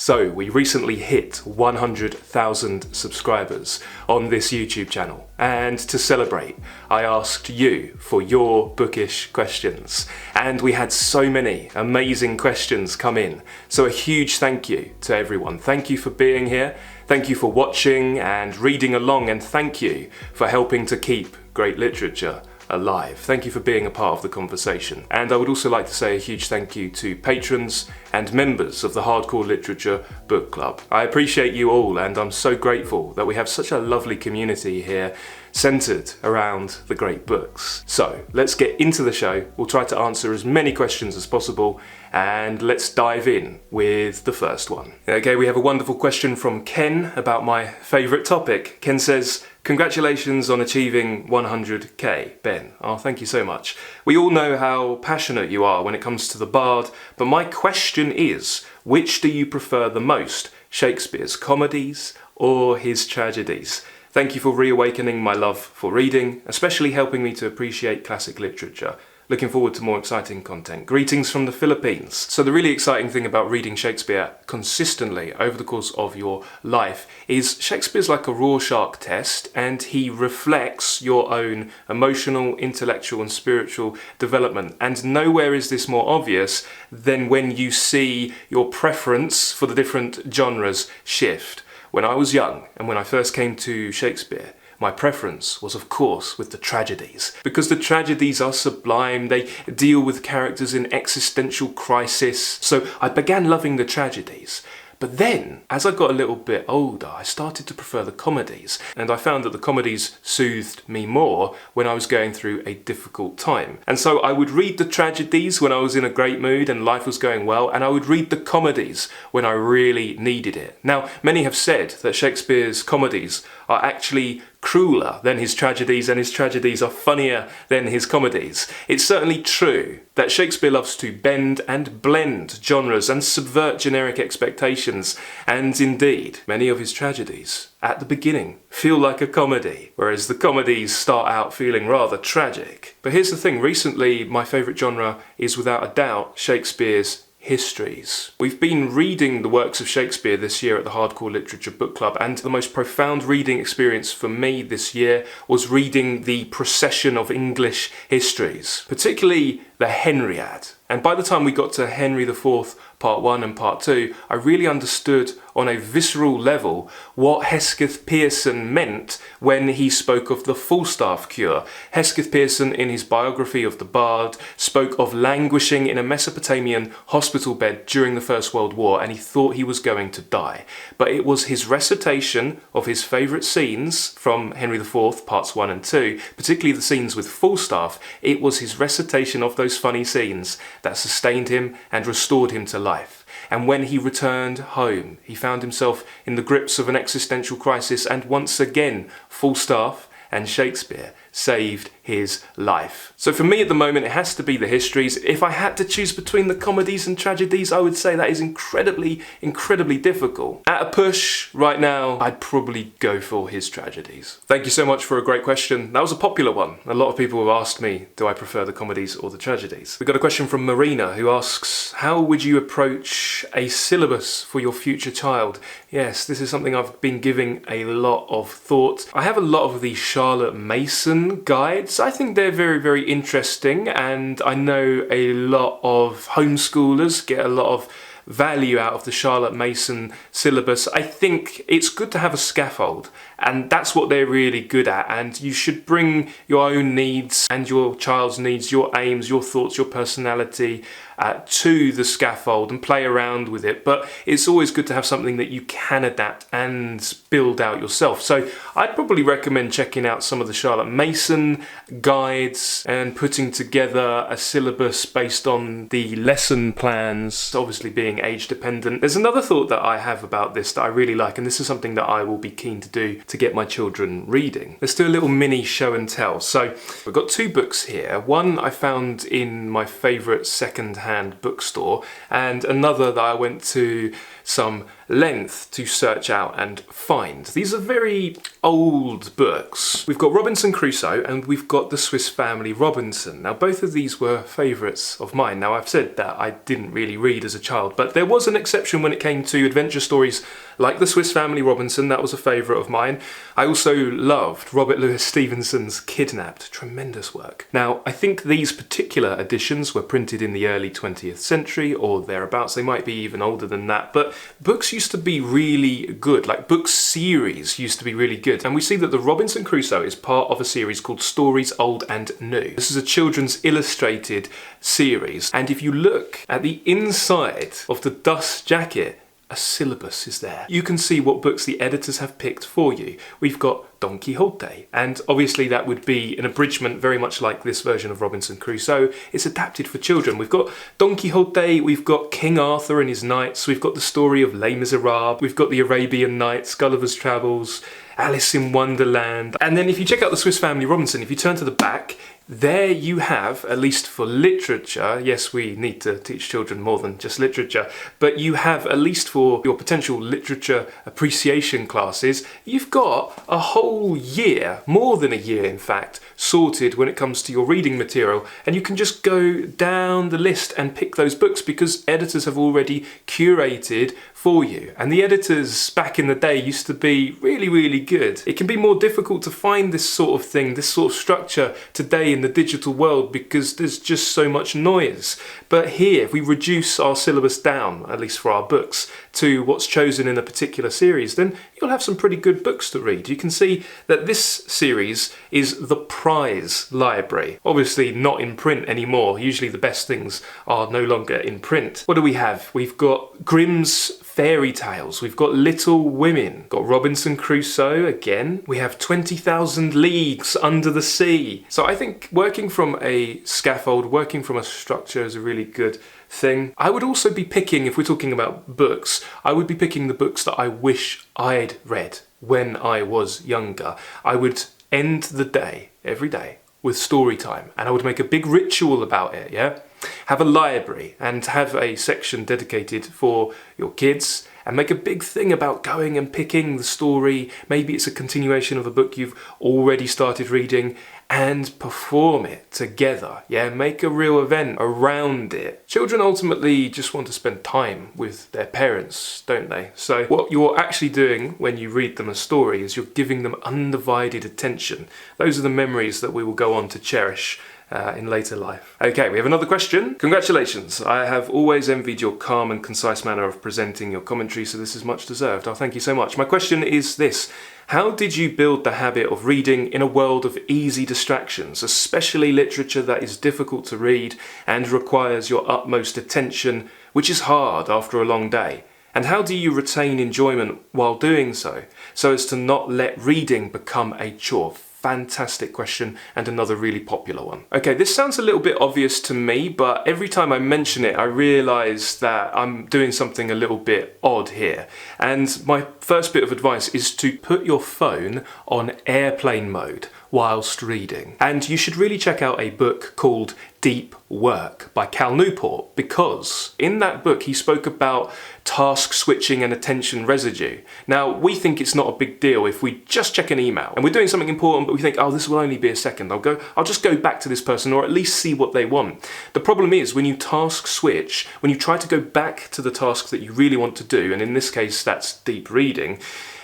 So we recently hit 100,000 subscribers on this YouTube channel, and to celebrate I asked you for your bookish questions, and we had so many amazing questions come in. So a huge thank you to everyone. Thank you for being here, thank you for watching and reading along, and thank you for helping to keep great literature alive. Thank you for being a part of the conversation. And I would also like to say a huge thank you to patrons and members of the Hardcore Literature Book Club. I appreciate you all, and I'm so grateful that we have such a lovely community here centered around the great books. So let's get into the show. We'll try to answer as many questions as possible, and let's dive in with the first one. Okay, we have a wonderful question from Ken about my favorite topic. Ken says, "Congratulations on achieving 100k, Ben." Oh, thank you so much. We all know how passionate you are when it comes to the Bard, but my question is, which do you prefer the most, Shakespeare's comedies or his tragedies? Thank you for reawakening my love for reading, especially helping me to appreciate classic literature. Looking forward to more exciting content. Greetings from the Philippines. So the really exciting thing about reading Shakespeare consistently over the course of your life is Shakespeare's like a Rorschach test, and he reflects your own emotional, intellectual and spiritual development. And nowhere is this more obvious than when you see your preference for the different genres shift. When I was young and when I first came to Shakespeare, my preference was of course with the tragedies, because the tragedies are sublime, they deal with characters in existential crisis, so I began loving the tragedies. But then, as I got a little bit older, I started to prefer the comedies, and I found that the comedies soothed me more when I was going through a difficult time. And so I would read the tragedies when I was in a great mood and life was going well, and I would read the comedies when I really needed it. Now, many have said that Shakespeare's comedies are actually crueler than his tragedies, and his tragedies are funnier than his comedies. It's certainly true that Shakespeare loves to bend and blend genres and subvert generic expectations, and indeed, many of his tragedies at the beginning feel like a comedy, whereas the comedies start out feeling rather tragic. But here's the thing, recently my favourite genre is without a doubt Shakespeare's histories. We've been reading the works of Shakespeare this year at the Hardcore Literature Book Club, and the most profound reading experience for me this year was reading the procession of English histories, particularly the Henriad. And by the time we got to Henry IV Part 1 and Part 2, I really understood on a visceral level what Hesketh Pearson meant when he spoke of the Falstaff cure. Hesketh Pearson, in his biography of the Bard, spoke of languishing in a Mesopotamian hospital bed during the First World War, and he thought he was going to die. But it was his recitation of his favourite scenes from Henry IV Parts 1 and 2, particularly the scenes with Falstaff. It was his recitation of those funny scenes that sustained him and restored him to life. And when he returned home, he found himself in the grips of an existential crisis, and once again, Falstaff and Shakespeare saved his life. So for me at the moment, it has to be the histories. If I had to choose between the comedies and tragedies, I would say that is incredibly, incredibly difficult. At a push right now, I'd probably go for his tragedies. Thank you so much for a great question. That was a popular one. A lot of people have asked me, do I prefer the comedies or the tragedies? We got a question from Marina who asks, how would you approach a syllabus for your future child? Yes, this is something I've been giving a lot of thought. I have a lot of the Charlotte Mason guides. I think they're very, very interesting, and I know a lot of homeschoolers get a lot of value out of the Charlotte Mason syllabus. I think it's good to have a scaffold, and that's what they're really good at, and you should bring your own needs and your child's needs, your aims, your thoughts, your personality to the scaffold and play around with it. But it's always good to have something that you can adapt and build out yourself. So I'd probably recommend checking out some of the Charlotte Mason guides and putting together a syllabus based on the lesson plans, obviously being age dependent. There's another thought that I have about this that I really like, and this is something that I will be keen to do to get my children reading. Let's do a little mini show and tell. So we've got two books here. One I found in my favourite second-hand second-hand bookstore, and another that I went to some length to search out and find. These are very old books. We've got Robinson Crusoe and we've got The Swiss Family Robinson. Now both of these were favourites of mine. Now I've said that I didn't really read as a child, but there was an exception when it came to adventure stories like The Swiss Family Robinson. That was a favourite of mine. I also loved Robert Louis Stevenson's Kidnapped. Tremendous work. Now I think these particular editions were printed in the early 20th century or thereabouts. They might be even older than that, but books used to be really good. Like book series used to be really good. And we see that the Robinson Crusoe is part of a series called Stories Old and New. This is a children's illustrated series. And if you look at the inside of the dust jacket, a syllabus is there. You can see what books the editors have picked for you. We've got Don Quixote, and obviously that would be an abridgment very much like this version of Robinson Crusoe. It's adapted for children. We've got Don Quixote, we've got King Arthur and his knights, we've got the story of Les Miserables, we've got the Arabian Nights, Gulliver's Travels, Alice in Wonderland. And then if you check out the Swiss Family Robinson, if you turn to the back, there you have, at least for literature, yes, we need to teach children more than just literature, but you have, at least for your potential literature appreciation classes, you've got a whole year, more than a year in fact, sorted when it comes to your reading material, and you can just go down the list and pick those books because editors have already curated for you. And the editors back in the day used to be really, really good. It can be more difficult to find this sort of thing, this sort of structure today in the digital world because there's just so much noise. But here, if we reduce our syllabus down, at least for our books, to what's chosen in a particular series, then you'll have some pretty good books to read. You can see that this series is the prize library. Obviously not in print anymore. Usually the best things are no longer in print. What do we have? We've got Grimm's fairy tales, we've got Little Women, got Robinson Crusoe again, we have 20,000 Leagues Under the Sea. So I think working from a scaffold, working from a structure is a really good thing. I would also be picking, if we're talking about books, I would be picking the books that I wish I'd read when I was younger. I would end the day, every day, with story time, and I would make a big ritual about it, yeah? Have a library and have a section dedicated for your kids and make a big thing about going and picking the story. Maybe it's a continuation of a book you've already started reading and perform it together. Yeah, make a real event around it. Children ultimately just want to spend time with their parents, don't they? So what you're actually doing when you read them a story is you're giving them undivided attention. Those are the memories that we will go on to cherish in later life. Okay, we have another question. Congratulations. I have always envied your calm and concise manner of presenting your commentary, so this is much deserved. Oh, thank you so much. My question is this. How did you build the habit of reading in a world of easy distractions, especially literature that is difficult to read and requires your utmost attention, which is hard after a long day? And how do you retain enjoyment while doing so as to not let reading become a chore? Fantastic question, and another really popular one. Okay, this sounds a little bit obvious to me, but every time I mention it, I realise that I'm doing something a little bit odd here. And my first bit of advice is to put your phone on airplane mode whilst reading. And you should really check out a book called Deep Work by Cal Newport, because in that book he spoke about task switching and attention residue. Now, we think it's not a big deal if we just check an email and we're doing something important, but we think, oh, this will only be a second. I'll just go back to this person, or at least see what they want. The problem is when you task switch, when you try to go back to the task that you really want to do, and in this case that's deep reading,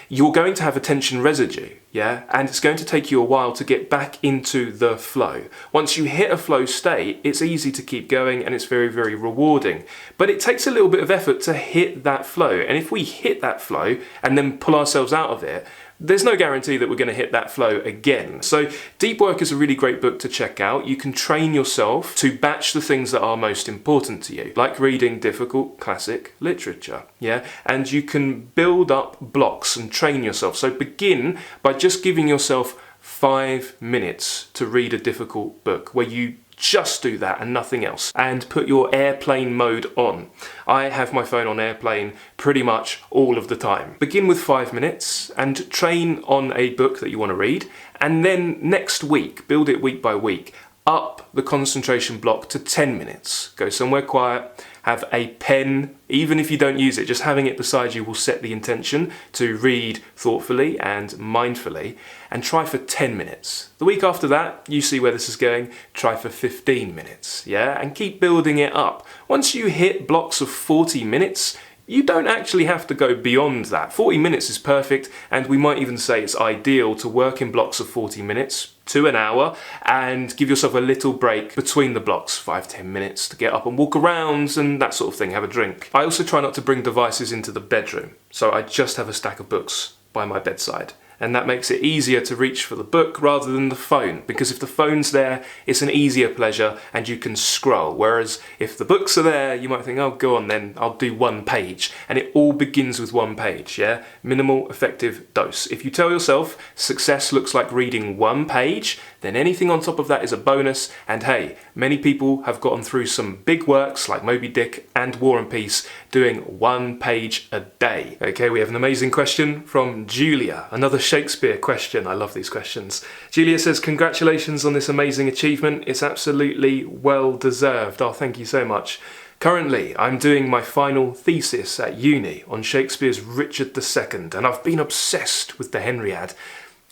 you're going to have attention residue, yeah? And it's going to take you a while to get back into the flow. Once you hit a flow state, it's easy to keep going and it's very, very rewarding. But it takes a little bit of effort to hit that flow. And if we hit that flow and then pull ourselves out of it, there's no guarantee that we're going to hit that flow again. So Deep Work is a really great book to check out. You can train yourself to batch the things that are most important to you, like reading difficult classic literature, yeah? And you can build up blocks and train yourself. So begin by just giving yourself 5 minutes to read a difficult book where you just do that and nothing else, and put your airplane mode on. I have my phone on airplane pretty much all of the time. Begin with 5 minutes and train on a book that you want to read, and then next week, build it week by week. up the concentration block to 10 minutes. Go somewhere quiet, have a pen, even if you don't use it, just having it beside you will set the intention to read thoughtfully and mindfully, and try for 10 minutes. The week after that, you see where this is going, try for 15 minutes, yeah? And keep building it up. Once you hit blocks of 40 minutes, you don't actually have to go beyond that. 40 minutes is perfect, and we might even say it's ideal to work in blocks of 40 minutes to an hour and give yourself a little break between the blocks, 5-10 minutes to get up and walk around and that sort of thing, have a drink. I also try not to bring devices into the bedroom, so I just have a stack of books by my bedside. And that makes it easier to reach for the book rather than the phone, because if the phone's there, it's an easier pleasure and you can scroll. Whereas if the books are there, you might think, oh, go on then, I'll do one page. And it all begins with one page, yeah? Minimal effective dose. If you tell yourself success looks like reading one page, then anything on top of that is a bonus. And hey, many people have gotten through some big works like Moby Dick and War and Peace doing one page a day. Okay, we have an amazing question from Julia. Another Shakespeare question. I love these questions. Julia says, congratulations on this amazing achievement. It's absolutely well deserved. Oh, thank you so much. Currently, I'm doing my final thesis at uni on Shakespeare's Richard II, and I've been obsessed with the Henriad.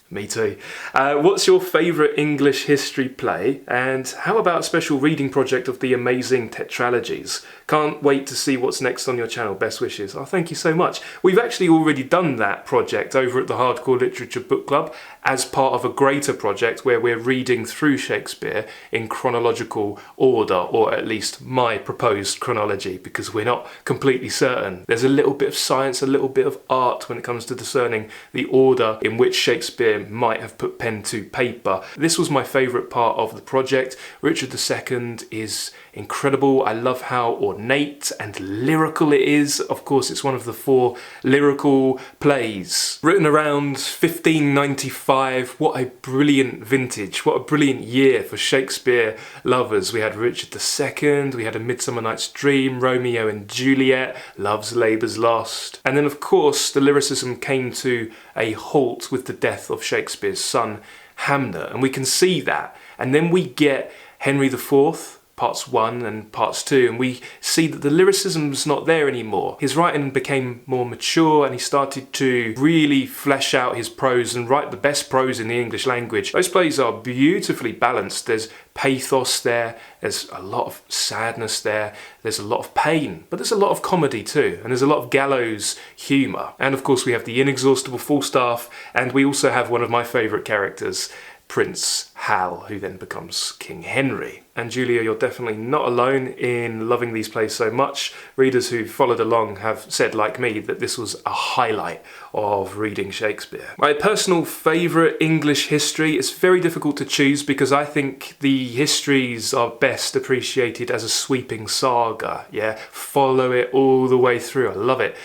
Me too. What's your favourite English history play? And how about a special reading project of the amazing tetralogies? Can't wait to see what's next on your channel. Best wishes. Oh, thank you so much. We've actually already done that project over at the Hardcore Literature Book Club as part of a greater project where we're reading through Shakespeare in chronological order, or at least my proposed chronology, because we're not completely certain. There's a little bit of science, a little bit of art when it comes to discerning the order in which Shakespeare might have put pen to paper. This was my favourite part of the project. Richard II is incredible. I love how ornate and lyrical it is. Of course, it's one of the 4 lyrical plays. Written around 1595. What a brilliant vintage. What a brilliant year for Shakespeare lovers. We had Richard II, we had A Midsummer Night's Dream, Romeo and Juliet, Love's Labour's Lost. And then, of course, the lyricism came to a halt with the death of Shakespeare's son, Hamlet. And we can see that. And then we get Henry IV, parts 1 and parts 2, and we see that the lyricism's not there anymore. His writing became more mature and he started to really flesh out his prose and write the best prose in the English language. Those plays are beautifully balanced. There's pathos there, there's a lot of sadness there, there's a lot of pain, but there's a lot of comedy too, and there's a lot of gallows humour. And of course we have the inexhaustible Falstaff, and we also have one of my favourite characters, Prince Hal, who then becomes King Henry. And Julia, you're definitely not alone in loving these plays so much. Readers who followed along have said, like me, that this was a highlight of reading Shakespeare. My personal favourite English history is very difficult to choose because I think the histories are best appreciated as a sweeping saga. Yeah, follow it all the way through. I love it.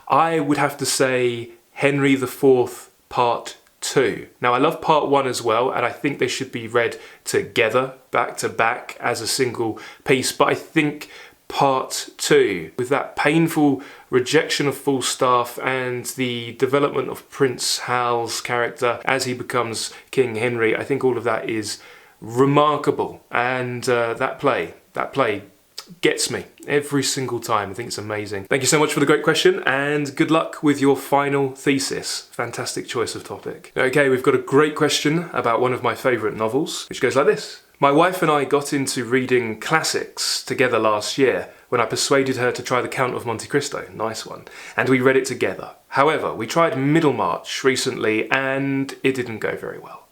I would have to say Henry IV Part 2. Now I love part 1 as well, and I think they should be read together, back to back as a single piece, but I think part 2, with that painful rejection of Falstaff and the development of Prince Hal's character as he becomes King Henry, I think all of that is remarkable, and that play gets me every single time. I think it's amazing. Thank you so much for the great question, and good luck with your final thesis. Fantastic choice of topic. Okay, we've got a great question about one of my favourite novels, which goes like this. My wife and I got into reading classics together last year when I persuaded her to try the Count of Monte Cristo, nice one, and we read it together. However, we tried Middlemarch recently and it didn't go very well.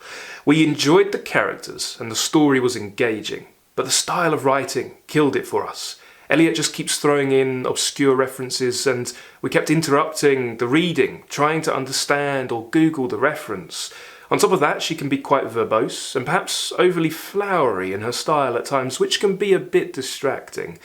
We enjoyed the characters and the story was engaging, but the style of writing killed it for us. Eliot just keeps throwing in obscure references and we kept interrupting the reading, trying to understand or Google the reference. On top of that, she can be quite verbose and perhaps overly flowery in her style at times, which can be a bit distracting.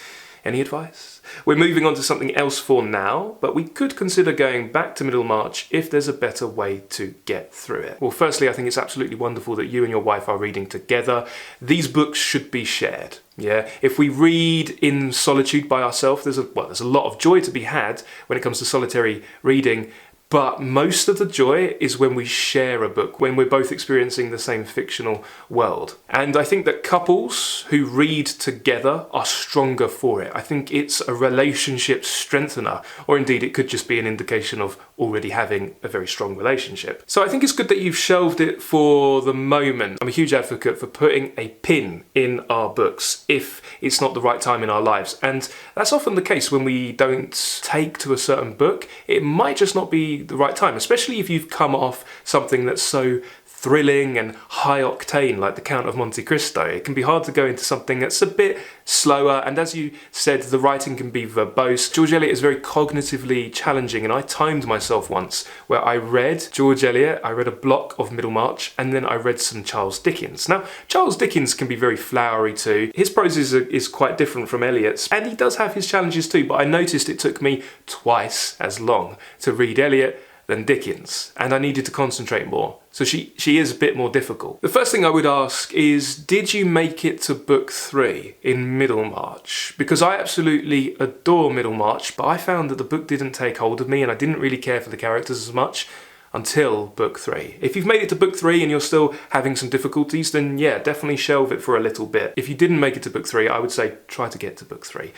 Any advice? We're moving on to something else for now, but we could consider going back to Middlemarch if there's a better way to get through it. Well, firstly, I think it's absolutely wonderful that you and your wife are reading together. These books should be shared. Yeah, if we read in solitude by ourselves, there's a lot of joy to be had when it comes to solitary reading, But most of the joy is when we share a book, when we're both experiencing the same fictional world. And I think that couples who read together are stronger for it. I think it's a relationship strengthener, or indeed it could just be an indication of already having a very strong relationship. So I think it's good that you've shelved it for the moment. I'm a huge advocate for putting a pin in our books if it's not the right time in our lives. And that's often the case when we don't take to a certain book. It might just not be the right time, especially if you've come off something that's so thrilling and high octane like the Count of Monte Cristo. It can be hard to go into something that's a bit slower, and as you said, the writing can be verbose. George Eliot is very cognitively challenging, and I timed myself once where I read George Eliot, I read a block of Middlemarch, and then I read some Charles Dickens. Now, Charles Dickens can be very flowery too. His prose is quite different from Eliot's, and he does have his challenges too, but I noticed it took me twice as long to read Eliot than Dickens, and I needed to concentrate more. So she is a bit more difficult. The first thing I would ask is, did you make it to book 3 in Middlemarch? Because I absolutely adore Middlemarch, but I found that the book didn't take hold of me and I didn't really care for the characters as much until book 3. If you've made it to book 3 and you're still having some difficulties, then yeah, definitely shelve it for a little bit. If you didn't make it to book 3, I would say try to get to book 3.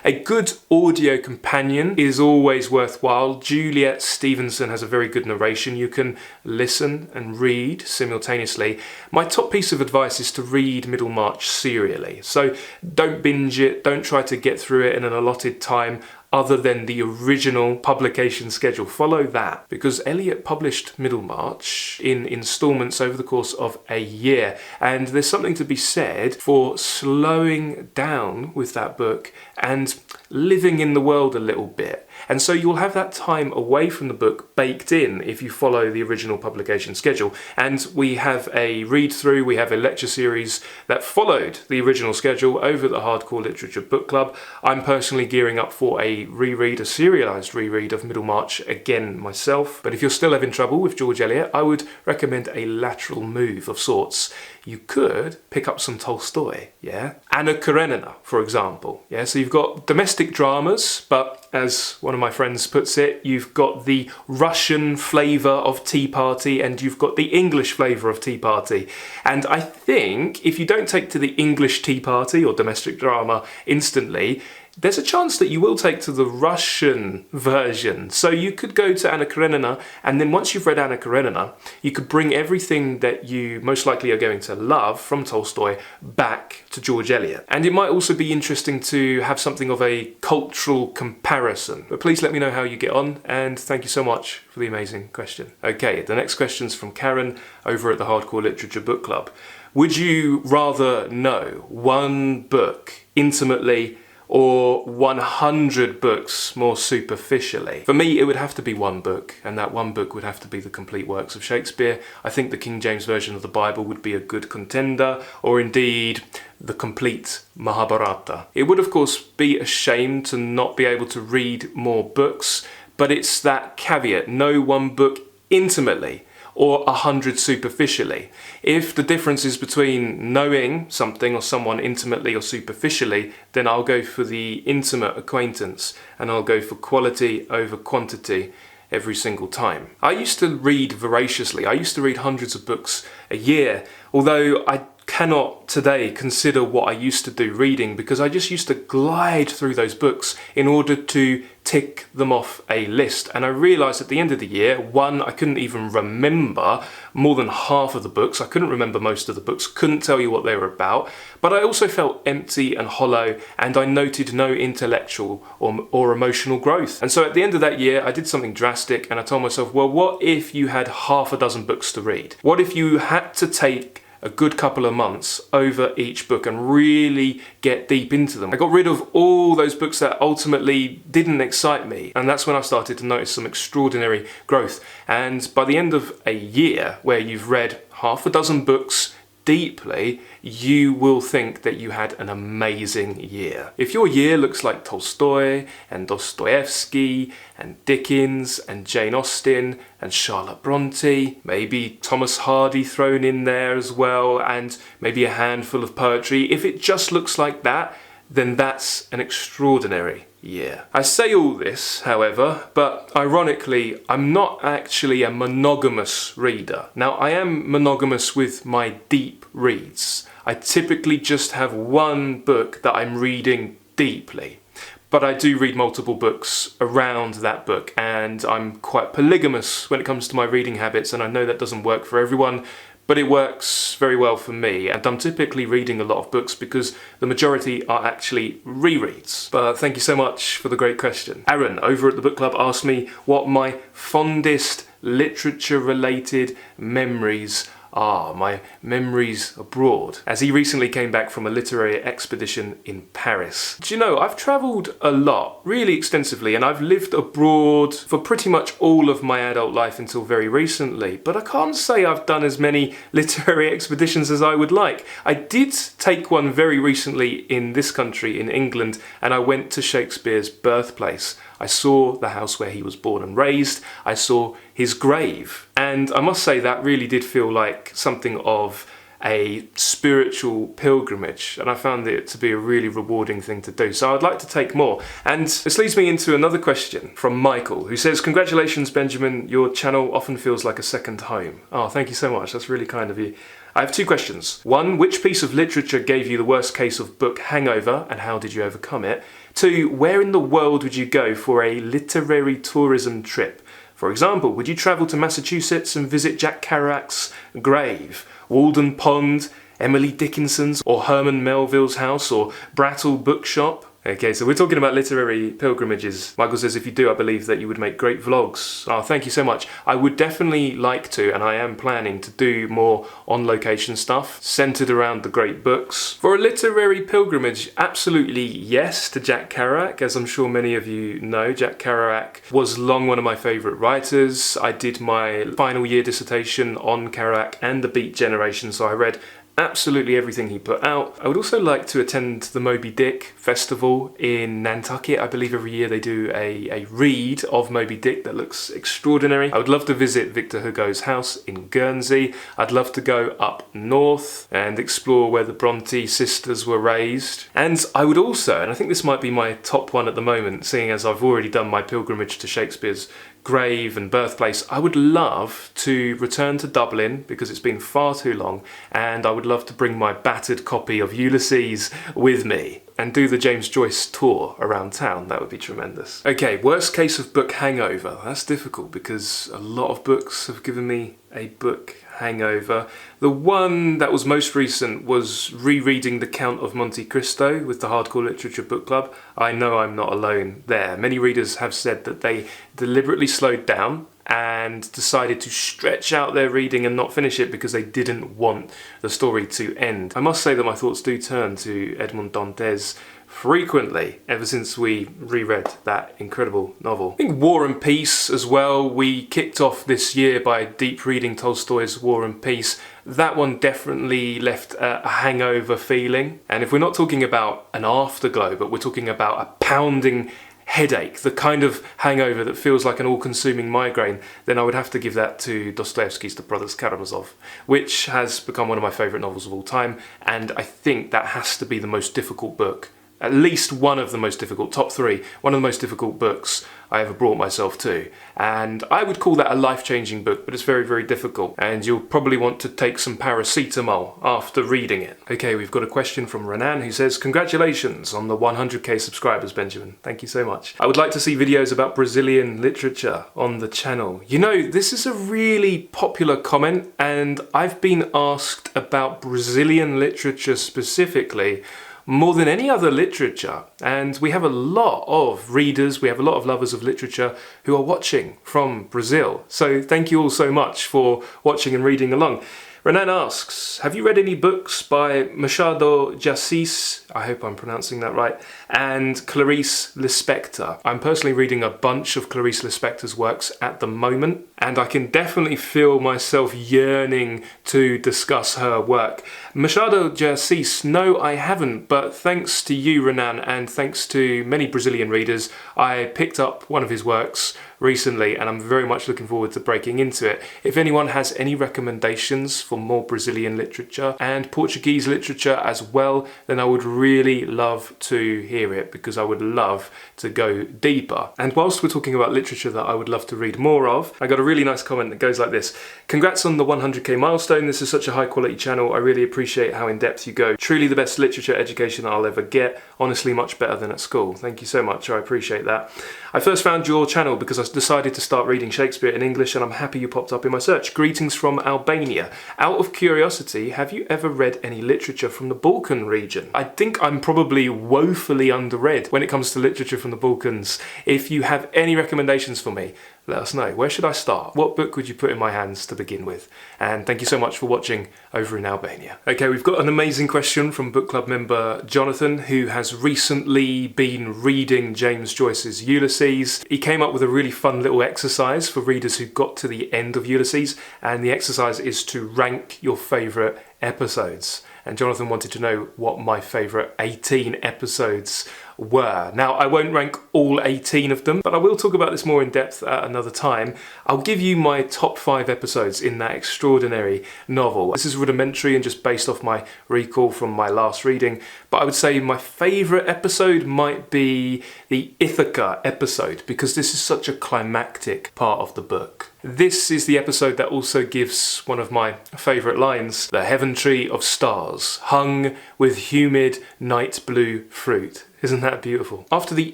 A good audio companion is always worthwhile. Juliet Stevenson has a very good narration. You can listen and read simultaneously. My top piece of advice is to read Middlemarch serially. So don't binge it, don't try to get through it in an allotted time other than the original publication schedule. Follow that, because Eliot published Middlemarch in instalments over the course of a year, and there's something to be said for slowing down with that book and living in the world a little bit. And so you'll have that time away from the book baked in if you follow the original publication schedule. And we have a read through, we have a lecture series that followed the original schedule over at the Hardcore Literature Book Club. I'm personally gearing up for a reread, a serialised reread of Middlemarch again myself. But if you're still having trouble with George Eliot, I would recommend a lateral move of sorts. You could pick up some Tolstoy, yeah? Anna Karenina, for example, yeah? So you've got domestic dramas, but as one of my friends puts it, you've got the Russian flavour of Tea Party and you've got the English flavour of Tea Party. And I think if you don't take to the English Tea Party or domestic drama instantly, there's a chance that you will take to the Russian version. So you could go to Anna Karenina, and then once you've read Anna Karenina, you could bring everything that you most likely are going to love from Tolstoy back to George Eliot. And it might also be interesting to have something of a cultural comparison. But please let me know how you get on, and thank you so much for the amazing question. Okay, the next question's from Karen over at the Hardcore Literature Book Club. Would you rather know one book intimately or 100 books more superficially? For me, it would have to be one book, and that one book would have to be the complete works of Shakespeare. I think the King James Version of the Bible would be a good contender, or indeed the complete Mahabharata. It would of course be a shame to not be able to read more books, but it's that caveat, know one book intimately or 100 superficially. If the difference is between knowing something or someone intimately or superficially, then I'll go for the intimate acquaintance, and I'll go for quality over quantity every single time. I used to read voraciously. I used to read hundreds of books a year, although I cannot today consider what I used to do reading, because I just used to glide through those books in order to tick them off a list. And I realised at the end of the year, one, I couldn't even remember more than half of the books. I couldn't remember most of the books, couldn't tell you what they were about, but I also felt empty and hollow, and I noted no intellectual or emotional growth. And so at the end of that year, I did something drastic, and I told myself, well, what if you had half a dozen books to read? What if you had to take a good couple of months over each book and really get deep into them? I got rid of all those books that ultimately didn't excite me, and that's when I started to notice some extraordinary growth. And by the end of a year, where you've read half a dozen books deeply, you will think that you had an amazing year. If your year looks like Tolstoy and Dostoyevsky and Dickens and Jane Austen and Charlotte Bronte, maybe Thomas Hardy thrown in there as well, and maybe a handful of poetry, if it just looks like that, then that's an extraordinary Yeah. I say all this, however, but ironically, I'm not actually a monogamous reader. Now, I am monogamous with my deep reads. I typically just have one book that I'm reading deeply. But I do read multiple books around that book, and I'm quite polygamous when it comes to my reading habits, and I know that doesn't work for everyone, but it works very well for me, and I'm typically reading a lot of books because the majority are actually rereads. But thank you so much for the great question. Aaron over at the book club asked me what my fondest literature-related memories are, my memories abroad, as he recently came back from a literary expedition in Paris. Do you know, I've travelled a lot, really extensively, and I've lived abroad for pretty much all of my adult life until very recently, but I can't say I've done as many literary expeditions as I would like. I did take one very recently in this country, in England, and I went to Shakespeare's birthplace. I saw the house where he was born and raised, I saw his grave, and I must say that really did feel like something of a spiritual pilgrimage, and I found it to be a really rewarding thing to do, so I'd like to take more. And this leads me into another question from Michael, who says, "Congratulations, Benjamin, your channel often feels like a second home." Oh, thank you so much, that's really kind of you. I have two questions. One, which piece of literature gave you the worst case of book hangover, and how did you overcome it? Two, where in the world would you go for a literary tourism trip? For example, would you travel to Massachusetts and visit Jack Kerouac's grave, Walden Pond, Emily Dickinson's, or Herman Melville's house, or Brattle Bookshop? Okay, so we're talking about literary pilgrimages. Michael says, if you do, I believe that you would make great vlogs. Oh, thank you so much. I would definitely like to, and I am planning to do more on-location stuff, centred around the great books. For a literary pilgrimage, absolutely yes to Jack Kerouac. As I'm sure many of you know, Jack Kerouac was long one of my favourite writers. I did my final year dissertation on Kerouac and the Beat Generation, so I read absolutely everything he put out. I would also like to attend the Moby Dick Festival in Nantucket. I believe every year they do a read of Moby Dick that looks extraordinary. I would love to visit Victor Hugo's house in Guernsey. I'd love to go up north and explore where the Bronte sisters were raised. And I would also, and I think this might be my top one at the moment, seeing as I've already done my pilgrimage to Shakespeare's grave and birthplace, I would love to return to Dublin because it's been far too long, and I would love to bring my battered copy of Ulysses with me and do the James Joyce tour around town. That would be tremendous. Okay, worst case of book hangover. That's difficult because a lot of books have given me a book hangover. The one that was most recent was rereading the Count of Monte Cristo with the Hardcore Literature Book Club. I know I'm not alone there. Many readers have said that they deliberately slowed down and decided to stretch out their reading and not finish it because they didn't want the story to end. I must say that my thoughts do turn to Edmond Dantes frequently ever since we reread that incredible novel. I think War and Peace as well. We kicked off this year by deep reading Tolstoy's War and Peace. That one definitely left a hangover feeling. And if we're not talking about an afterglow, but we're talking about a pounding headache, the kind of hangover that feels like an all-consuming migraine, then I would have to give that to Dostoyevsky's The Brothers Karamazov, which has become one of my favourite novels of all time, and I think that has to be the most difficult book, at least one of the most difficult, top three, one of the most difficult books I ever brought myself to. And I would call that a life-changing book, but it's very, very difficult. And you'll probably want to take some paracetamol after reading it. Okay, we've got a question from Renan who says, "Congratulations on the 100k subscribers, Benjamin. Thank you so much. I would like to see videos about Brazilian literature on the channel." You know, this is a really popular comment, and I've been asked about Brazilian literature specifically more than any other literature, and we have a lot of readers, we have a lot of lovers of literature who are watching from Brazil. So thank you all so much for watching and reading along. Renan asks, have you read any books by Machado de Assis, I hope I'm pronouncing that right, and Clarice Lispector? I'm personally reading a bunch of Clarice Lispector's works at the moment, and I can definitely feel myself yearning to discuss her work. Machado de Assis, no, I haven't, but thanks to you, Renan, and thanks to many Brazilian readers, I picked up one of his works recently, and I'm very much looking forward to breaking into it. If anyone has any recommendations for more Brazilian literature and Portuguese literature as well, then I would really love to hear it, because I would love to go deeper. And whilst we're talking about literature that I would love to read more of, I got a really nice comment that goes like this: "Congrats on the 100k milestone. This is such a high quality channel. I really appreciate how in depth you go. Truly the best literature education I'll ever get. Honestly, much better than at school." Thank you so much, I appreciate that. I first found your channel because I decided to start reading Shakespeare in English, and I'm happy you popped up in my search. Greetings from Albania. Out of curiosity, have you ever read any literature from the Balkan region? I think I'm probably woefully underread when it comes to literature from the Balkans. If you have any recommendations for me, let us know. Where should I start? What book would you put in my hands to begin with? And thank you so much for watching over in Albania. Okay, we've got an amazing question from book club member Jonathan, who has recently been reading James Joyce's Ulysses. He came up with a really fun little exercise for readers who got to the end of Ulysses, and the exercise is to rank your favourite episodes. And Jonathan wanted to know what my favourite 18 episodes were. Now, I won't rank all 18 of them, but I will talk about this more in depth at another time. I'll give you my top 5 episodes in that extraordinary novel. This is rudimentary and just based off my recall from my last reading, but I would say my favourite episode might be the Ithaca episode, because this is such a climactic part of the book. This is the episode that also gives one of my favourite lines: "The heaven tree of stars, hung with humid night blue fruit." Isn't that beautiful? After the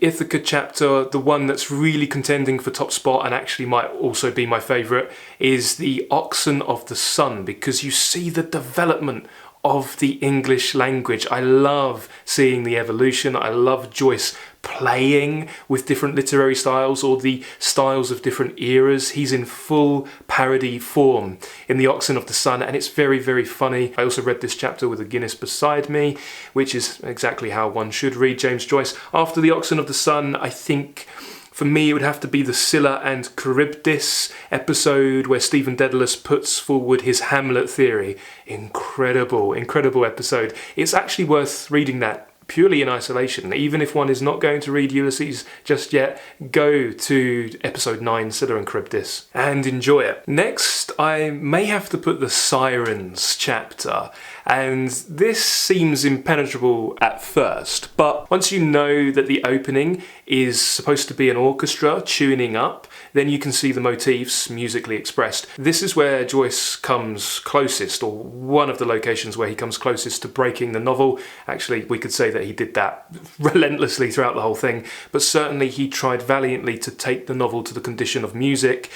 Ithaca chapter, the one that's really contending for top spot, and actually might also be my favourite, is the Oxen of the Sun, because you see the development of the English language. I love seeing the evolution. I love Joyce playing with different literary styles, or the styles of different eras. He's in full parody form in The Oxen of the Sun, and it's very, very funny. I also read this chapter with a Guinness beside me, which is exactly how one should read James Joyce. After The Oxen of the Sun, I think for me it would have to be the Scylla and Charybdis episode, where Stephen Dedalus puts forward his Hamlet theory. Incredible, incredible episode. It's actually worth reading that purely in isolation. Even if one is not going to read Ulysses just yet, go to episode 9, Scylla and Charybdis, and enjoy it. Next, I may have to put the Sirens chapter, and this seems impenetrable at first, but once you know that the opening is supposed to be an orchestra tuning up, then you can see the motifs musically expressed. This is where Joyce comes closest, or one of the locations where he comes closest to breaking the novel. Actually, we could say that he did that relentlessly throughout the whole thing, but certainly he tried valiantly to take the novel to the condition of music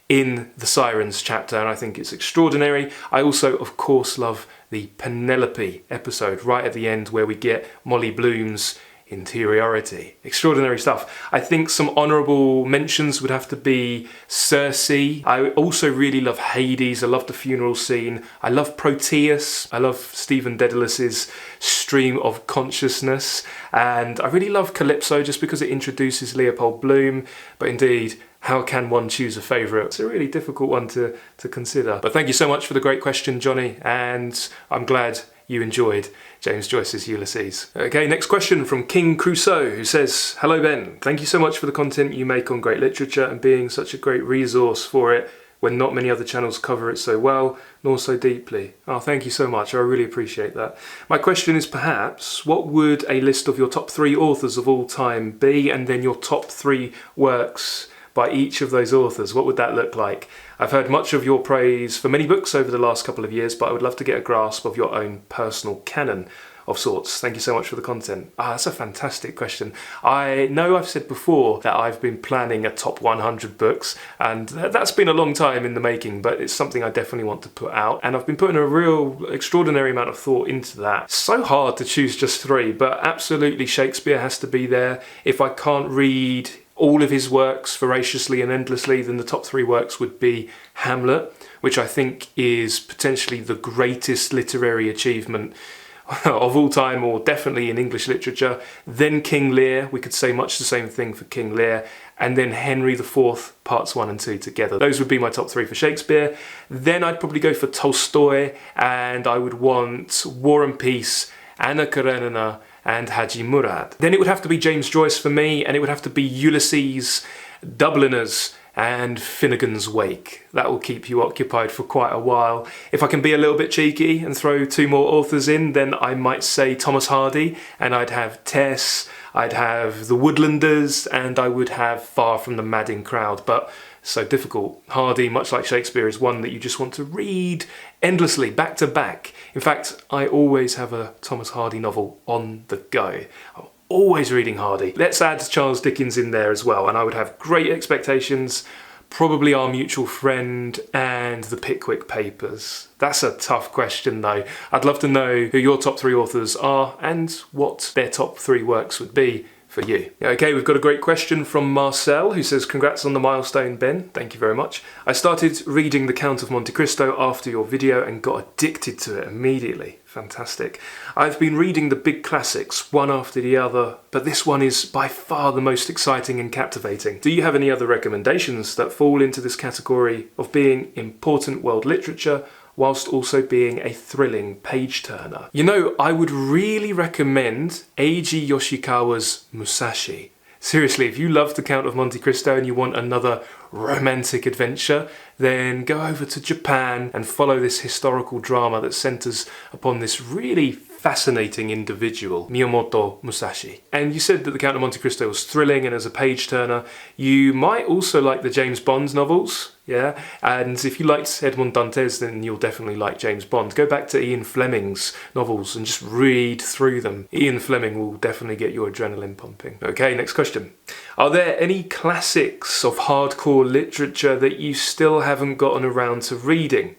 in the Sirens chapter, and I think it's extraordinary. I also, of course, love the Penelope episode right at the end, where we get Molly Bloom's interiority. Extraordinary stuff. I think some honourable mentions would have to be Circe. I also really love Hades. I love the funeral scene. I love Proteus. I love Stephen Dedalus's stream of consciousness. And I really love Calypso, just because it introduces Leopold Bloom. But indeed, how can one choose a favourite? It's a really difficult one to consider. But thank you so much for the great question, Johnny, and I'm glad you enjoyed James Joyce's Ulysses. Okay, next question from King Crusoe, who says, "Hello Ben, thank you so much for the content you make on great literature and being such a great resource for it when not many other channels cover it so well, nor so deeply." Oh, thank you so much, I really appreciate that. My question is perhaps, what would a list of your top 3 authors of all time be, and then your top 3 works by each of those authors? What would that look like? I've heard much of your praise for many books over the last couple of years, but I would love to get a grasp of your own personal canon of sorts. Thank you so much for the content. That's a fantastic question. I know I've said before that I've been planning a top 100 books, and that's been a long time in the making, but it's something I definitely want to put out, and I've been putting a real extraordinary amount of thought into that. So hard to choose just 3, but absolutely Shakespeare has to be there. If I can't read all of his works voraciously and endlessly, then the top 3 works would be Hamlet, which I think is potentially the greatest literary achievement of all time, or definitely in English literature. Then King Lear, we could say much the same thing for King Lear, and then Henry IV, parts 1 and 2 together. Those would be my top 3 for Shakespeare. Then I'd probably go for Tolstoy, and I would want War and Peace, Anna Karenina, and Haji Murad. Then it would have to be James Joyce for me, and it would have to be Ulysses, Dubliners and Finnegan's Wake. That will keep you occupied for quite a while. If I can be a little bit cheeky and throw 2 more authors in, then I might say Thomas Hardy, and I'd have Tess, I'd have The Woodlanders, and I would have Far from the Madding Crowd, but so difficult. Hardy, much like Shakespeare, is one that you just want to read endlessly, back to back. In fact, I always have a Thomas Hardy novel on the go. I'm always reading Hardy. Let's add Charles Dickens in there as well, and I would have Great Expectations, probably Our Mutual Friend, and The Pickwick Papers. That's a tough question though. I'd love to know who your top 3 authors are and what their top 3 works would be for you. Okay, we've got a great question from Marcel, who says, congrats on the milestone, Ben. Thank you very much. I started reading The Count of Monte Cristo after your video and got addicted to it immediately. Fantastic. I've been reading the big classics, one after the other, but this one is by far the most exciting and captivating. Do you have any other recommendations that fall into this category of being important world literature whilst also being a thrilling page-turner? You know, I would really recommend Eiji Yoshikawa's Musashi. Seriously, if you love The Count of Monte Cristo and you want another romantic adventure, then go over to Japan and follow this historical drama that centres upon this really fascinating individual, Miyamoto Musashi. And you said that The Count of Monte Cristo was thrilling and as a page-turner. You might also like the James Bond novels, yeah? And if you liked Edmond Dantes, then you'll definitely like James Bond. Go back to Ian Fleming's novels and just read through them. Ian Fleming will definitely get your adrenaline pumping. Okay, next question. Are there any classics of hardcore literature that you still haven't gotten around to reading?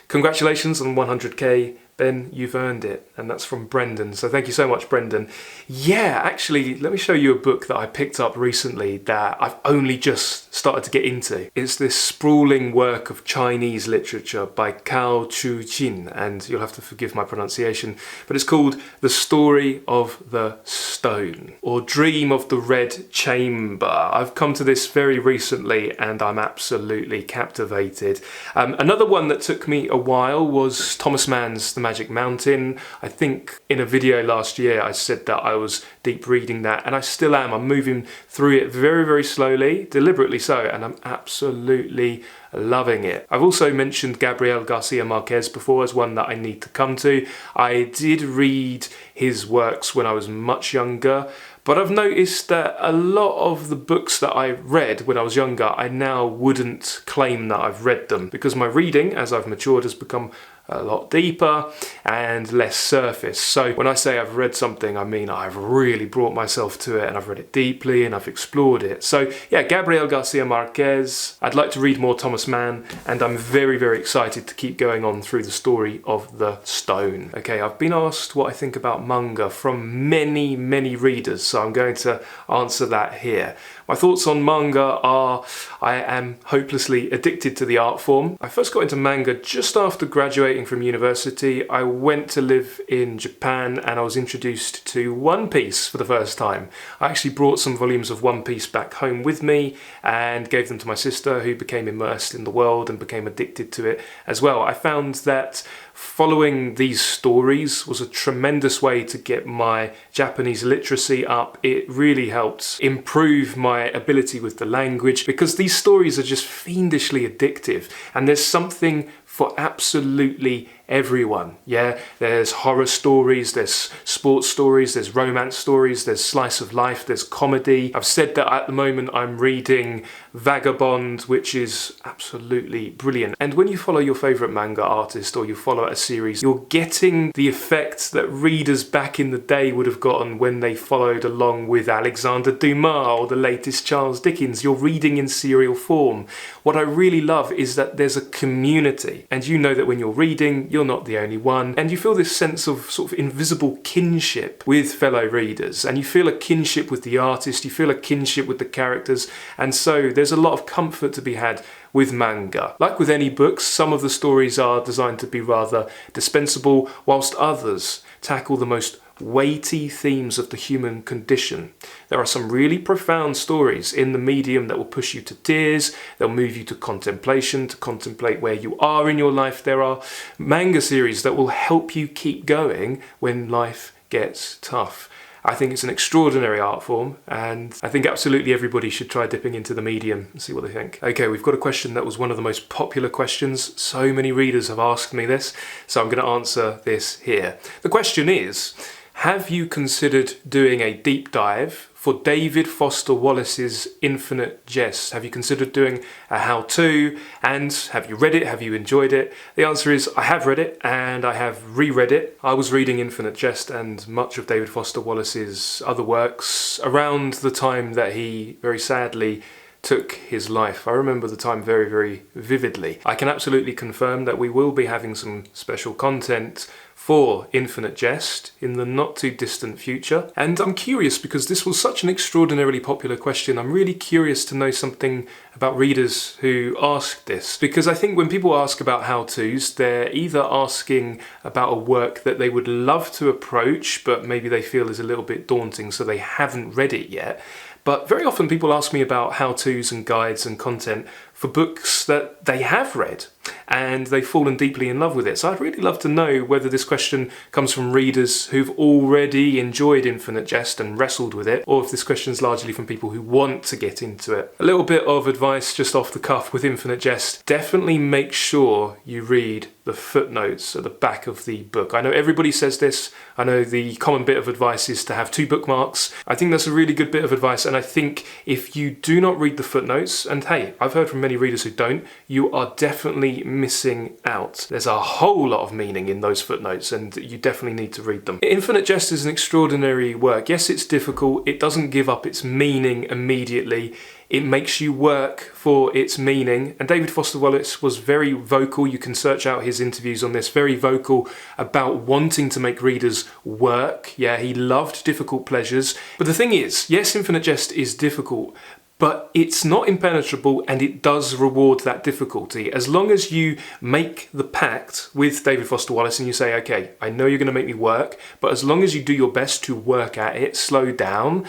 Congratulations on 100k. Ben, you've earned it. And that's from Brendan. So thank you so much, Brendan. Yeah, actually, let me show you a book that I picked up recently that I've only just started to get into. It's this sprawling work of Chinese literature by Cao Chu-jin, and you'll have to forgive my pronunciation, but it's called The Story of the Stone, or Dream of the Red Chamber. I've come to this very recently and I'm absolutely captivated. Another one that took me a while was Thomas Mann's The Magic Mountain. I think in a video last year I said that I was deep reading that, and I still am. I'm moving through it very, very slowly, deliberately so, and I'm absolutely loving it. I've also mentioned Gabriel Garcia Marquez before as one that I need to come to. I did read his works when I was much younger, but I've noticed that a lot of the books that I read when I was younger, I now wouldn't claim that I've read them, because my reading, as I've matured, has become a lot deeper and less surface. So when I say I've read something, I mean I've really brought myself to it and I've read it deeply and I've explored it. So yeah, Gabriel Garcia Marquez. I'd like to read more Thomas Mann, and I'm very, very excited to keep going on through The Story of the Stone. Okay, I've been asked what I think about manga from many, many readers, so I'm going to answer that here. My thoughts on manga are, I am hopelessly addicted to the art form. I first got into manga just after graduating from university. I went to live in Japan and I was introduced to One Piece for the first time. I actually brought some volumes of One Piece back home with me and gave them to my sister, who became immersed in the world and became addicted to it as well. I found that following these stories was a tremendous way to get my Japanese literacy up. It really helped improve my ability with the language, because these stories are just fiendishly addictive, and there's something for absolutely everyone. Yeah, there's horror stories, there's sports stories, there's romance stories, there's slice of life, there's comedy. I've said that at the moment I'm reading Vagabond, which is absolutely brilliant. And when you follow your favourite manga artist or you follow a series, you're getting the effect that readers back in the day would have gotten when they followed along with Alexander Dumas or the latest Charles Dickens. You're reading in serial form. What I really love is that there's a community, and you know that when you're reading, you're not the only one, and you feel this sense of sort of invisible kinship with fellow readers, and you feel a kinship with the artist, you feel a kinship with the characters, and so there's a lot of comfort to be had with manga. Like with any books, some of the stories are designed to be rather dispensable, whilst others tackle the most weighty themes of the human condition. There are some really profound stories in the medium that will push you to tears, they'll move you to contemplation, to contemplate where you are in your life. There are manga series that will help you keep going when life gets tough. I think it's an extraordinary art form, and I think absolutely everybody should try dipping into the medium and see what they think. Okay, we've got a question that was one of the most popular questions. So many readers have asked me this, so I'm going to answer this here. The question is, have you considered doing a deep dive for David Foster Wallace's Infinite Jest? Have you considered doing a how-to, and have you read it? Have you enjoyed it? The answer is I have read it and I have reread it. I was reading Infinite Jest and much of David Foster Wallace's other works around the time that he very sadly took his life. I remember the time very, very vividly. I can absolutely confirm that we will be having some special content for Infinite Jest in the not too distant future. And I'm curious, because this was such an extraordinarily popular question, I'm really curious to know something about readers who asked this. Because I think when people ask about how-tos, they're either asking about a work that they would love to approach, but maybe they feel is a little bit daunting, so they haven't read it yet. But very often people ask me about how-tos and guides and content for books that they have read and they've fallen deeply in love with it. So I'd really love to know whether this question comes from readers who've already enjoyed Infinite Jest and wrestled with it, or if this question is largely from people who want to get into it. A little bit of advice just off the cuff with Infinite Jest: definitely make sure you read the footnotes at the back of the book. I know everybody says this. I know the common bit of advice is to have 2 bookmarks. I think that's a really good bit of advice, and I think if you do not read the footnotes, and hey, I've heard from many readers who don't, you are definitely missing out. There's a whole lot of meaning in those footnotes, and you definitely need to read them. Infinite Jest is an extraordinary work. Yes, it's difficult. It doesn't give up its meaning immediately. It makes you work for its meaning. And David Foster Wallace was very vocal. You can search out his interviews on this. Very vocal about wanting to make readers work. Yeah, he loved difficult pleasures. But the thing is, yes, Infinite Jest is difficult, but it's not impenetrable, and it does reward that difficulty. As long as you make the pact with David Foster Wallace and you say, okay, I know you're going to make me work, but as long as you do your best to work at it, slow down,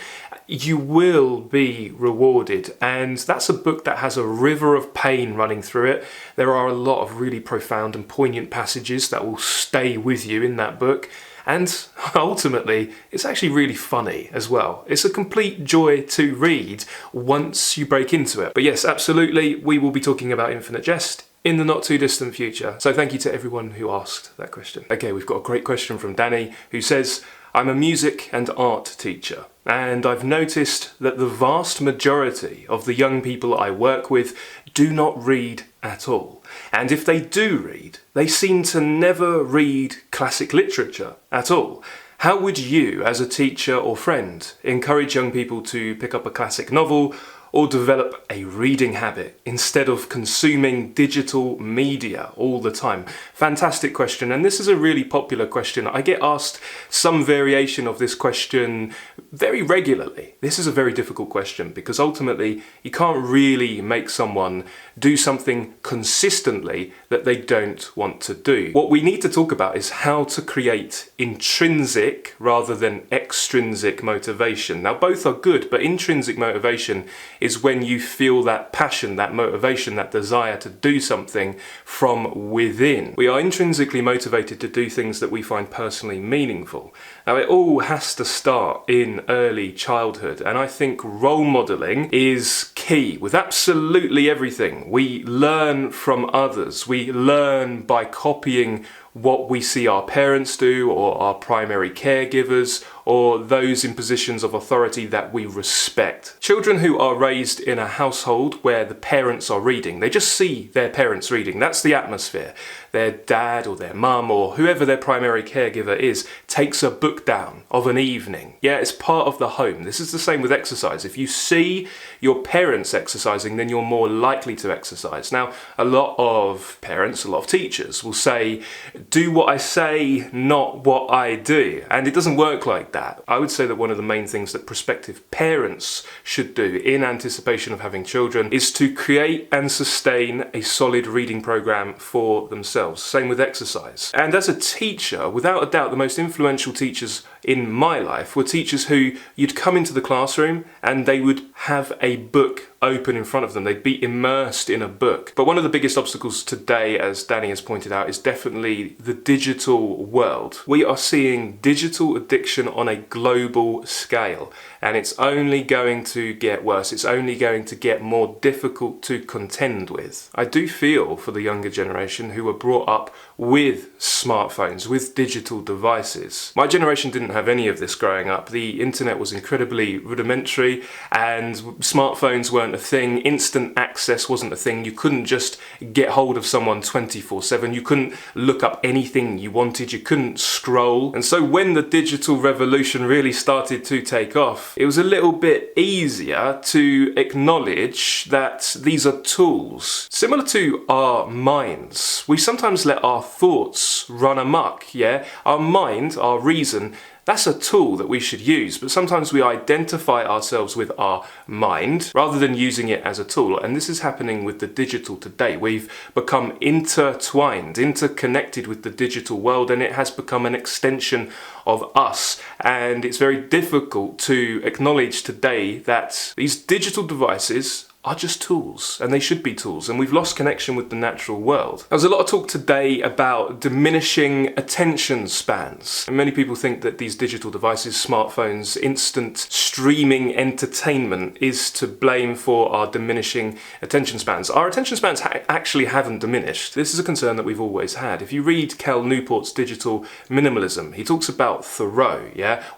you will be rewarded. And that's a book that has a river of pain running through it. There are a lot of really profound and poignant passages that will stay with you in that book. And ultimately, it's actually really funny as well. It's a complete joy to read once you break into it. But yes, absolutely, we will be talking about Infinite Jest in the not too distant future. So thank you to everyone who asked that question. Okay, we've got a great question from Danny, who says, I'm a music and art teacher, and I've noticed that the vast majority of the young people I work with do not read at all. And if they do read, they seem to never read classic literature at all. How would you, as a teacher or friend, encourage young people to pick up a classic novel or develop a reading habit instead of consuming digital media all the time? Fantastic question, and this is a really popular question. I get asked some variation of this question very regularly. This is a very difficult question because ultimately you can't really make someone do something consistently that they don't want to do. What we need to talk about is how to create intrinsic rather than extrinsic motivation. Now, both are good, but intrinsic motivation is when you feel that passion, that motivation, that desire to do something from within. We are intrinsically motivated to do things that we find personally meaningful. Now, it all has to start in early childhood, and I think role modelling is key with absolutely everything. We learn from others. We learn by copying what we see our parents do, or our primary caregivers, or those in positions of authority that we respect. Children who are raised in a household where the parents are reading, they just see their parents reading. That's the atmosphere. Their dad or their mum or whoever their primary caregiver is takes a book down of an evening. Yeah, it's part of the home. This is the same with exercise. If you see your parents exercising, then you're more likely to exercise. Now, a lot of parents, a lot of teachers will say, do what I say, not what I do. And it doesn't work like that. I would say that one of the main things that prospective parents should do in anticipation of having children is to create and sustain a solid reading program for themselves. Same with exercise. And as a teacher, without a doubt, the most influential teachers in my life were teachers who you'd come into the classroom and they would have a book open in front of them. They'd be immersed in a book. But one of the biggest obstacles today, as Danny has pointed out, is definitely the digital world. We are seeing digital addiction on a global scale, and it's only going to get worse. It's only going to get more difficult to contend with. I do feel for the younger generation who were brought up with smartphones, with digital devices. My generation didn't have any of this growing up. The internet was incredibly rudimentary and smartphones weren't a thing. Instant access wasn't a thing. You couldn't just get hold of someone 24/7. You couldn't look up anything you wanted. You couldn't scroll. And so when the digital revolution really started to take off, it was a little bit easier to acknowledge that these are tools. Similar to our minds, we sometimes let our thoughts run amok, yeah? Our mind, our reason, that's a tool that we should use, but sometimes we identify ourselves with our mind rather than using it as a tool. And this is happening with the digital today. We've become intertwined, interconnected with the digital world, and it has become an extension of us. And it's very difficult to acknowledge today that these digital devices are just tools, and they should be tools, and we've lost connection with the natural world. There's a lot of talk today about diminishing attention spans, and many people think that these digital devices, smartphones, instant streaming entertainment is to blame for our diminishing attention spans. Our attention spans actually haven't diminished. This is a concern that we've always had. If you read Cal Newport's Digital Minimalism, he talks about Thoreau,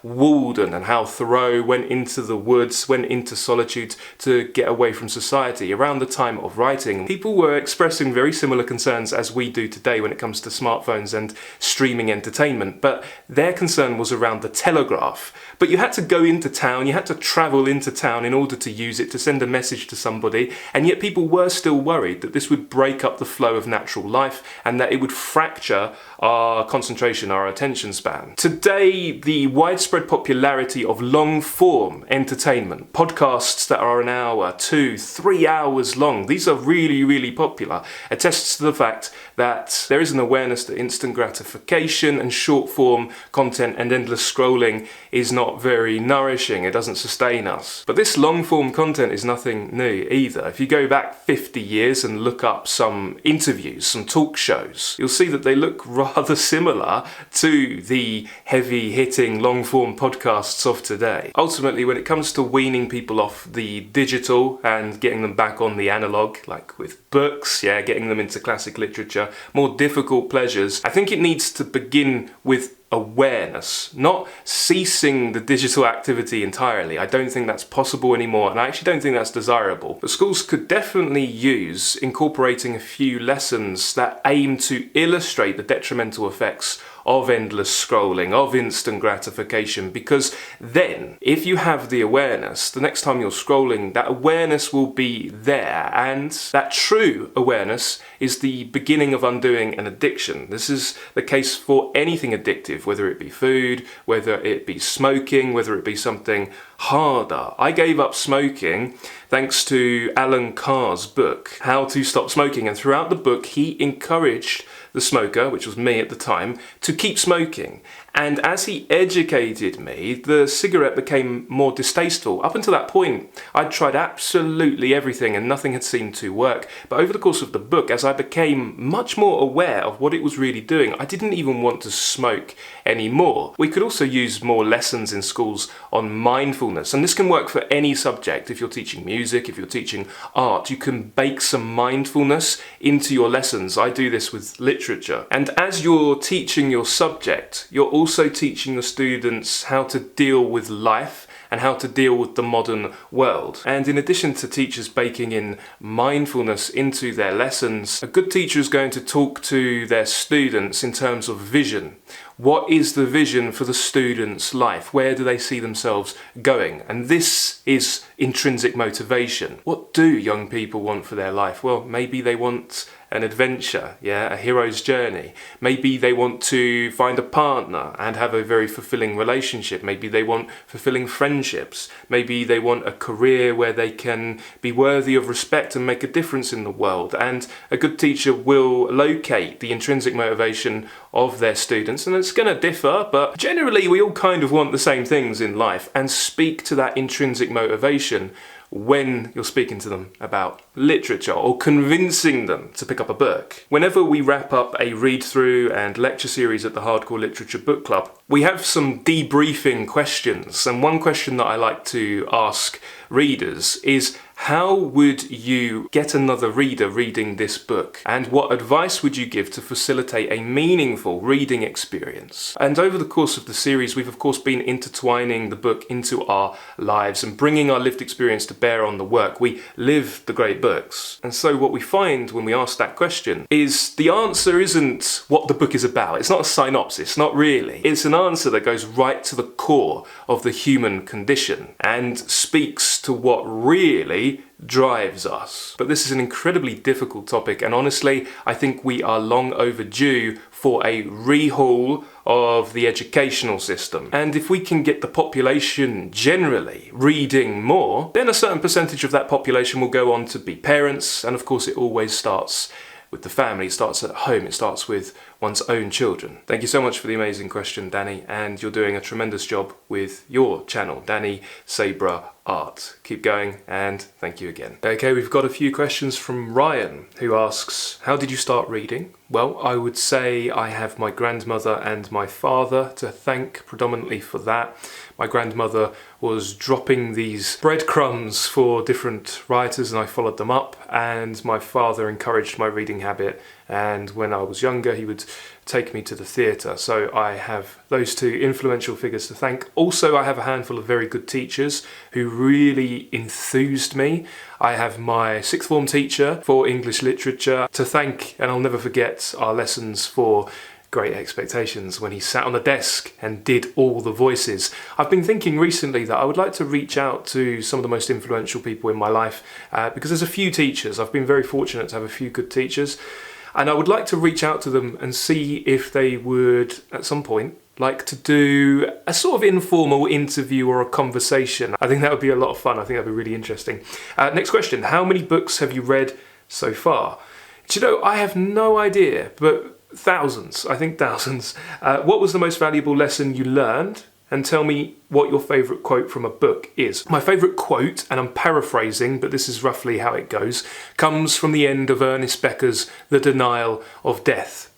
Walden, and how Thoreau went into the woods, went into solitude to get away from society. Around the time of writing, people were expressing very similar concerns as we do today when it comes to smartphones and streaming entertainment, but their concern was around the telegraph. But you had to go into town, you had to travel into town in order to use it, to send a message to somebody, and yet people were still worried that this would break up the flow of natural life and that it would fracture our concentration, our attention span. Today, the widespread popularity of long-form entertainment, podcasts that are an hour, 2, 3 hours long, these are really, really popular, attests to the fact that there is an awareness that instant gratification and short-form content and endless scrolling is not very nourishing. It doesn't sustain us. But this long-form content is nothing new either. If you go back 50 years and look up some interviews, some talk shows, you'll see that they look rather similar to the heavy-hitting long-form podcasts of today. Ultimately, when it comes to weaning people off the digital and getting them back on the analog, like with books, getting them into classic literature, more difficult pleasures, I think it needs to begin with awareness, not ceasing the digital activity entirely. I don't think that's possible anymore, and I actually don't think that's desirable. But schools could definitely use incorporating a few lessons that aim to illustrate the detrimental effects of endless scrolling, of instant gratification, because then, if you have the awareness, the next time you're scrolling, that awareness will be there, and that true awareness is the beginning of undoing an addiction. This is the case for anything addictive, whether it be food, whether it be smoking, whether it be something harder. I gave up smoking thanks to Alan Carr's book, How to Stop Smoking, and throughout the book he encouraged the smoker, which was me at the time, to keep smoking. And as he educated me, the cigarette became more distasteful. Up until that point, I'd tried absolutely everything and nothing had seemed to work. But over the course of the book, as I became much more aware of what it was really doing, I didn't even want to smoke anymore. We could also use more lessons in schools on mindfulness. And this can work for any subject. If you're teaching music, if you're teaching art, you can bake some mindfulness into your lessons. I do this with literature. And as you're teaching your subject, you're also teaching the students how to deal with life and how to deal with the modern world. And in addition to teachers baking in mindfulness into their lessons, a good teacher is going to talk to their students in terms of vision. What is the vision for the student's life? Where do they see themselves going? And this is intrinsic motivation. What do young people want for their life? Well, maybe they want an adventure, a hero's journey. Maybe they want to find a partner and have a very fulfilling relationship. Maybe they want fulfilling friendships. Maybe they want a career where they can be worthy of respect and make a difference in the world. And a good teacher will locate the intrinsic motivation of their students, and it's going to differ, but generally we all kind of want the same things in life and speak to that intrinsic motivation when you're speaking to them about literature or convincing them to pick up a book. Whenever we wrap up a read-through and lecture series at the Hardcore Literature Book Club, we have some debriefing questions, and one question that I like to ask readers is, how would you get another reader reading this book? And what advice would you give to facilitate a meaningful reading experience? And over the course of the series, we've of course been intertwining the book into our lives and bringing our lived experience to bear on the work. We live the great books. And so what we find when we ask that question is the answer isn't what the book is about. It's not a synopsis, not really. It's an answer that goes right to the core of the human condition and speaks to what really drives us. But this is an incredibly difficult topic, and honestly, I think we are long overdue for a rehaul of the educational system. And if we can get the population generally reading more, then a certain percentage of that population will go on to be parents, and of course it always starts with the family, it starts at home, it starts with one's own children. Thank you so much for the amazing question, Danny, and you're doing a tremendous job with your channel, Danny Sabra Art. Keep going, and thank you again. Okay, we've got a few questions from Ryan, who asks, how did you start reading? Well, I would say I have my grandmother and my father to thank predominantly for that. My grandmother was dropping these breadcrumbs for different writers and I followed them up, and my father encouraged my reading habit, and when I was younger he would take me to the theatre. So I have those two influential figures to thank. Also, I have a handful of very good teachers who really enthused me. I have my sixth form teacher for English literature to thank, and I'll never forget our lessons for Great Expectations when he sat on the desk and did all the voices. I've been thinking recently that I would like to reach out to some of the most influential people in my life because there's a few teachers. I've been very fortunate to have a few good teachers, and I would like to reach out to them and see if they would at some point like to do a sort of informal interview or a conversation. I think that would be a lot of fun. I think that'd be really interesting. Next question, how many books have you read so far? Do you know, I have no idea, but thousands, I think thousands. What was the most valuable lesson you learned? And tell me what your favourite quote from a book is. My favourite quote, and I'm paraphrasing, but this is roughly how it goes, comes from the end of Ernest Becker's The Denial of Death.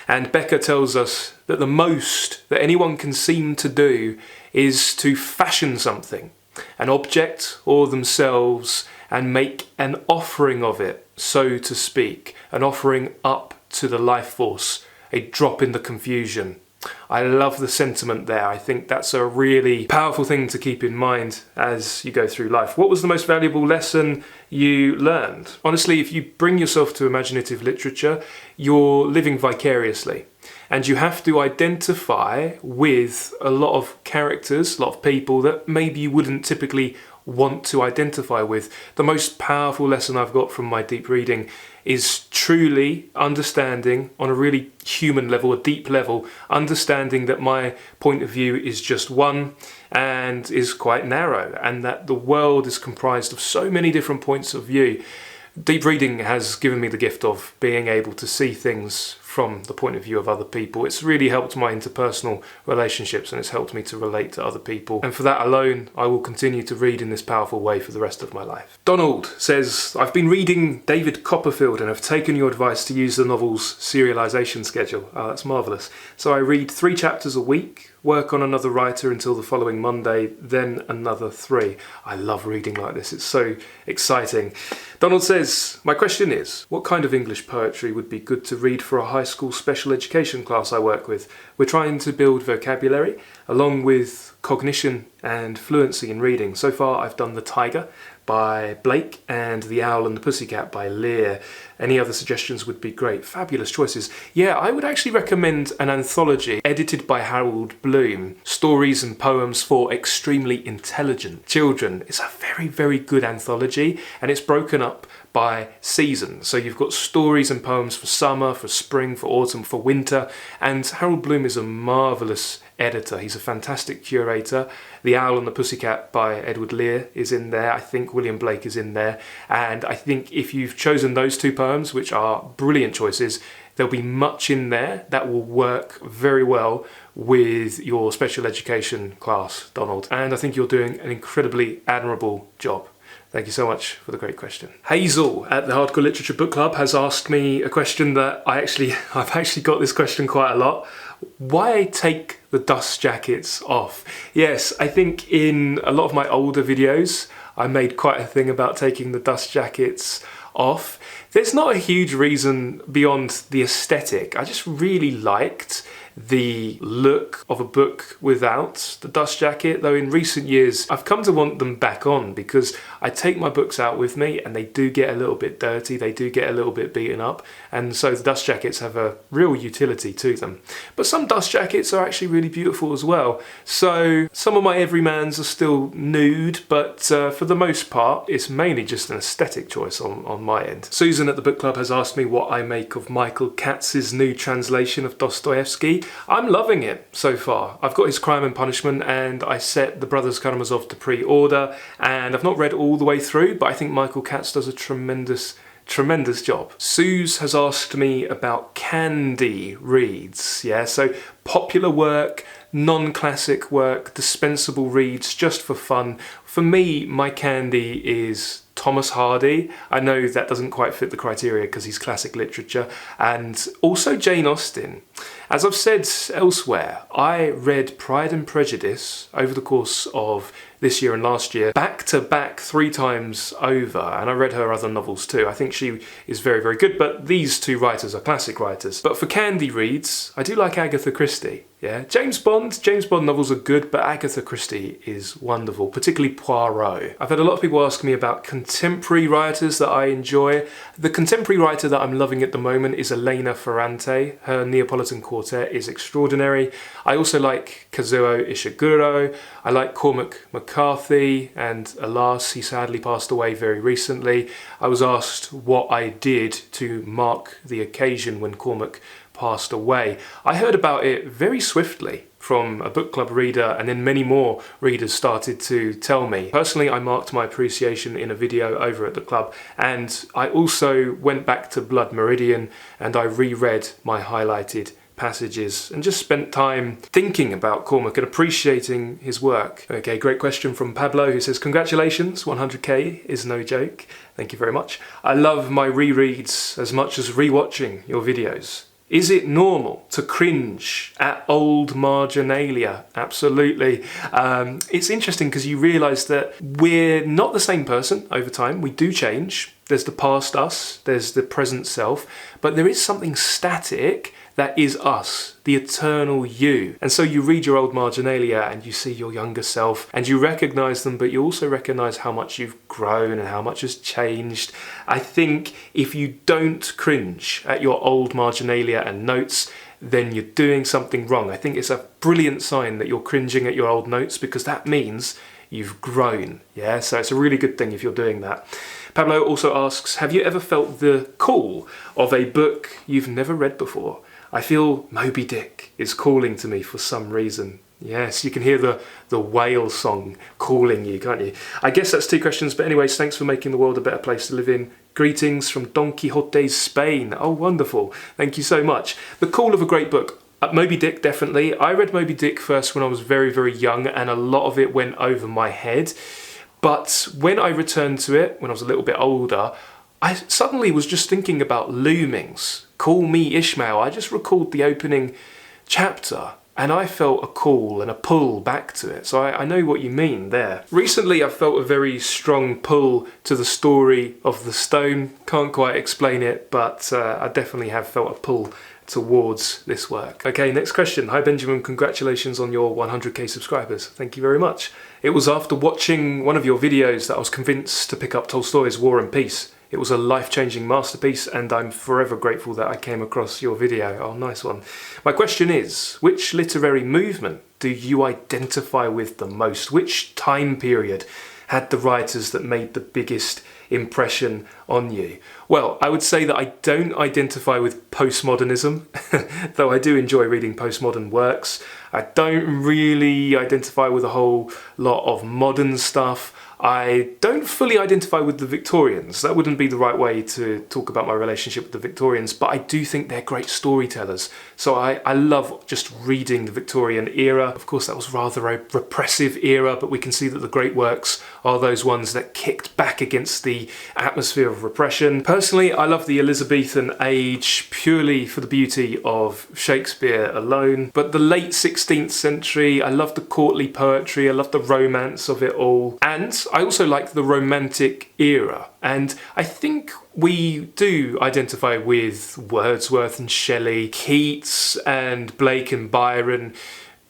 And Becker tells us that the most that anyone can seem to do is to fashion something, an object or themselves, and make an offering of it, so to speak, an offering up to the life force, a drop in the confusion. I love the sentiment there. I think that's a really powerful thing to keep in mind as you go through life. What was the most valuable lesson you learned? Honestly, if you bring yourself to imaginative literature, you're living vicariously. And you have to identify with a lot of characters, a lot of people that maybe you wouldn't typically want to identify with. The most powerful lesson I've got from my deep reading is truly understanding on a really human level, a deep level, understanding that my point of view is just one and is quite narrow, and that the world is comprised of so many different points of view. Deep reading has given me the gift of being able to see things from the point of view of other people. It's really helped my interpersonal relationships, and it's helped me to relate to other people. And for that alone, I will continue to read in this powerful way for the rest of my life. Donald says, I've been reading David Copperfield and have taken your advice to use the novel's serialization schedule. Oh, that's marvellous. So I read 3 chapters a week, work on another writer until the following Monday, then another 3. I love reading like this. It's so exciting. Donald says, my question is, what kind of English poetry would be good to read for a high school special education class I work with? We're trying to build vocabulary along with cognition and fluency in reading. So far I've done The Tiger by Blake and The Owl and the Pussycat by Lear. Any other suggestions would be great. Fabulous choices. Yeah, I would actually recommend an anthology edited by Harold Bloom, Stories and Poems for Extremely Intelligent Children. It's a very, very good anthology, and it's broken up by season. So you've got stories and poems for summer, for spring, for autumn, for winter, and Harold Bloom is a marvellous editor. He's a fantastic curator. The Owl and the Pussycat by Edward Lear is in there. I think William Blake is in there. And I think if you've chosen those two poems, which are brilliant choices, there'll be much in there that will work very well with your special education class, Donald. And I think you're doing an incredibly admirable job. Thank you so much for the great question. Hazel at the Hardcore Literature Book Club has asked me a question that I've actually got this question quite a lot. Why take the dust jackets off? Yes, I think in a lot of my older videos, I made quite a thing about taking the dust jackets off. There's not a huge reason beyond the aesthetic. I just really liked the look of a book without the dust jacket, though in recent years I've come to want them back on because I take my books out with me and they do get a little bit dirty, they do get a little bit beaten up, and so the dust jackets have a real utility to them. But some dust jackets are actually really beautiful as well. So some of my everymans are still nude, but for the most part it's mainly just an aesthetic choice on my end. Susan at the book club has asked me what I make of Michael Katz's new translation of Dostoyevsky. I'm loving it so far. I've got his Crime and Punishment and I set The Brothers Karamazov to pre-order, and I've not read all the way through, but I think Michael Katz does a tremendous job. Suze has asked me about candy reads. Yeah, so popular work, non-classic work, dispensable reads just for fun. For me, my candy is Thomas Hardy. I know that doesn't quite fit the criteria because he's classic literature, and also Jane Austen. As I've said elsewhere, I read Pride and Prejudice over the course of this year and last year, back to back 3 times over, and I read her other novels too. I think she is very, very good, but these two writers are classic writers. But for candy reads, I do like Agatha Christie. Yeah, James Bond novels are good, but Agatha Christie is wonderful, particularly Poirot. I've had a lot of people ask me about contemporary writers that I enjoy. The contemporary writer that I'm loving at the moment is Elena Ferrante. Her Neapolitan Quartet is extraordinary. I also like Kazuo Ishiguro. I like Cormac McCarthy, and alas, he sadly passed away very recently. I was asked what I did to mark the occasion when Cormac passed away. I heard about it very swiftly from a book club reader, and then many more readers started to tell me. Personally, I marked my appreciation in a video over at the club, and I also went back to Blood Meridian and I reread my highlighted passages and just spent time thinking about Cormac and appreciating his work. Okay, great question from Pablo, who says, congratulations, 100k is no joke. Thank you very much. I love my rereads as much as rewatching your videos. Is it normal to cringe at old marginalia? Absolutely. It's interesting because you realise that we're not the same person over time. We do change. There's the past us, there's the present self, but there is something static that is us, the eternal you. And so you read your old marginalia and you see your younger self and you recognise them, but you also recognise how much you've grown and how much has changed. I think if you don't cringe at your old marginalia and notes, then you're doing something wrong. I think it's a brilliant sign that you're cringing at your old notes, because that means you've grown. Yeah, so it's a really good thing if you're doing that. Pablo also asks, have you ever felt the call of a book you've never read before? I feel Moby Dick is calling to me for some reason. Yes, you can hear the whale song calling you, can't you? I guess that's 2 questions, but anyways, thanks for making the world a better place to live in. Greetings from Don Quixote's Spain. Oh, wonderful. Thank you so much. The call of a great book. Moby Dick, definitely. I read Moby Dick first when I was very, very young, and a lot of it went over my head. But when I returned to it, when I was a little bit older, I suddenly was just thinking about loomings. Call me Ishmael. I just recalled the opening chapter and I felt a call and a pull back to it. So I know what you mean there. Recently I've felt a very strong pull to the story of the stone. Can't quite explain it, but I definitely have felt a pull towards this work. Okay, next question. Hi Benjamin, congratulations on your 100k subscribers. Thank you very much. It was after watching one of your videos that I was convinced to pick up Tolstoy's War and Peace. It was a life-changing masterpiece and I'm forever grateful that I came across your video. Oh, nice one. My question is, which literary movement do you identify with the most? Which time period had the writers that made the biggest impression on you? Well, I would say that I don't identify with postmodernism, though I do enjoy reading postmodern works. I don't really identify with a whole lot of modern stuff. I don't fully identify with the Victorians. That wouldn't be the right way to talk about my relationship with the Victorians, but I do think they're great storytellers. So I love just reading the Victorian era. Of course, that was rather a repressive era, but we can see that the great works are those ones that kicked back against the atmosphere of repression. Personally, I love the Elizabethan age purely for the beauty of Shakespeare alone. But the late 16th century, I love the courtly poetry, I love the romance of it all. And I also like the Romantic era, and I think we do identify with Wordsworth and Shelley, Keats and Blake and Byron,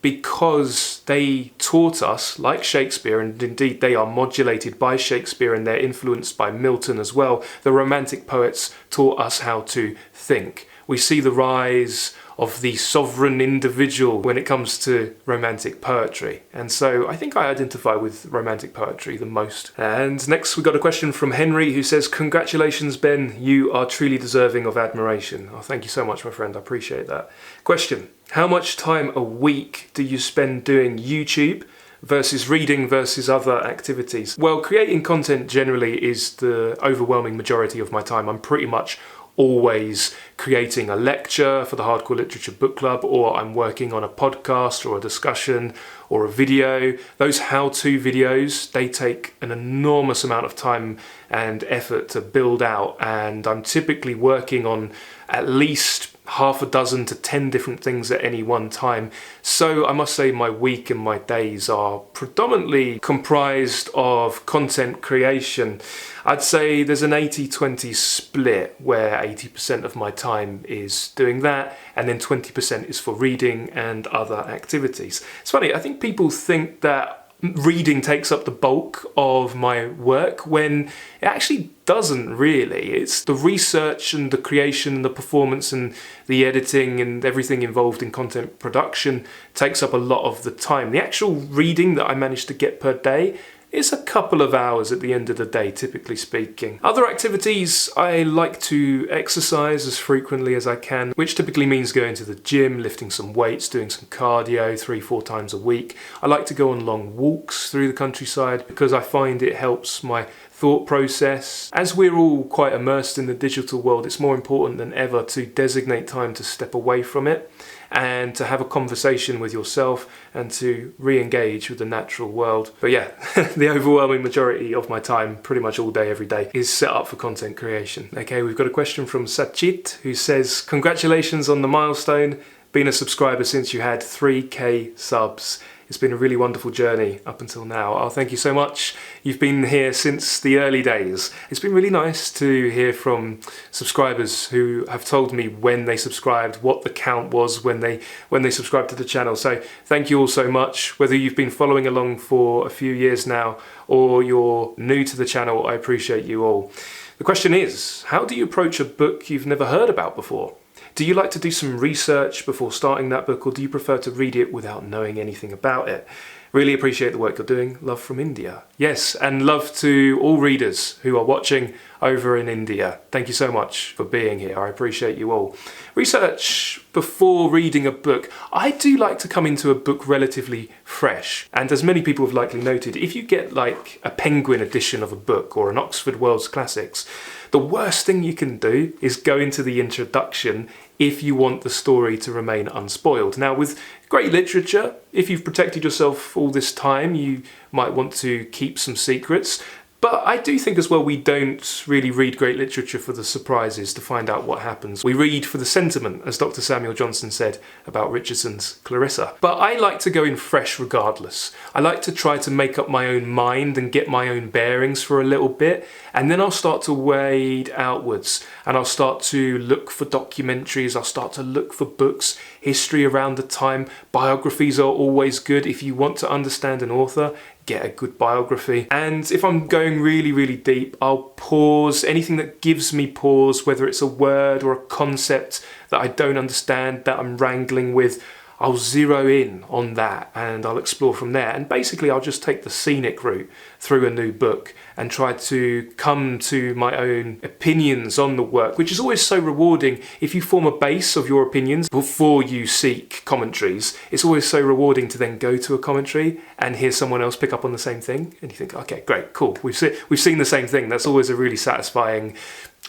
because they taught us, like Shakespeare, and indeed they are modulated by Shakespeare and they're influenced by Milton as well. The Romantic poets taught us how to think. We see the rise of the sovereign individual when it comes to romantic poetry. And so I think I identify with romantic poetry the most. And next we got a question from Henry who says, "Congratulations, Ben, you are truly deserving of admiration." Oh, thank you so much, my friend, I appreciate that. Question: how much time a week do you spend doing YouTube versus reading versus other activities? Well, creating content generally is the overwhelming majority of my time. I'm pretty much always creating a lecture for the Hardcore Literature Book Club, or I'm working on a podcast or a discussion or a video. Those how-to videos, they take an enormous amount of time and effort to build out, and I'm typically working on at least half a dozen to 10 different things at any one time. So I must say my week and my days are predominantly comprised of content creation. I'd say there's an 80-20 split where 80% of my time is doing that and then 20% is for reading and other activities. It's funny, I think people think that reading takes up the bulk of my work when it actually doesn't really. It's the research and the creation and the performance and the editing and everything involved in content production takes up a lot of the time. The actual reading that I manage to get per day is a couple of hours at the end of the day, typically speaking. Other activities, I like to exercise as frequently as I can, which typically means going to the gym, lifting some weights, doing some cardio 3-4 times a week. I like to go on long walks through the countryside because I find it helps my thought process. As we're all quite immersed in the digital world, it's more important than ever to designate time to step away from it and to have a conversation with yourself and to re-engage with the natural world. But yeah, the overwhelming majority of my time, pretty much all day, every day, is set up for content creation. Okay, we've got a question from Sachit who says, "Congratulations on the milestone. Been a subscriber since you had 3K subs. It's been a really wonderful journey up until now." Oh, thank you so much. You've been here since the early days. It's been really nice to hear from subscribers who have told me when they subscribed, what the count was when they subscribed to the channel. So thank you all so much. Whether you've been following along for a few years now or you're new to the channel, I appreciate you all. The question is, how do you approach a book you've never heard about before? Do you like to do some research before starting that book, or do you prefer to read it without knowing anything about it? Really appreciate the work you're doing. Love from India. Yes, and love to all readers who are watching over in India. Thank you so much for being here. I appreciate you all. Research before reading a book. I do like to come into a book relatively fresh. And as many people have likely noted, if you get like a Penguin edition of a book or an Oxford World's Classics, the worst thing you can do is go into the introduction if you want the story to remain unspoiled. Now, with great literature, if you've protected yourself all this time, you might want to keep some secrets. But I do think as well we don't really read great literature for the surprises to find out what happens. We read for the sentiment, as Dr. Samuel Johnson said about Richardson's Clarissa. But I like to go in fresh regardless. I like to try to make up my own mind and get my own bearings for a little bit, and then I'll start to wade outwards and I'll start to look for documentaries, I'll start to look for books, history around the time. Biographies are always good. If you want to understand an author, get a good biography. And if I'm going really, really deep, I'll pause. Anything that gives me pause, whether it's a word or a concept that I don't understand, that I'm wrangling with, I'll zero in on that and I'll explore from there. And basically I'll just take the scenic route through a new book and try to come to my own opinions on the work, which is always so rewarding. If you form a base of your opinions before you seek commentaries, it's always so rewarding to then go to a commentary and hear someone else pick up on the same thing. And you think, okay, great, cool. We've seen the same thing. That's always a really satisfying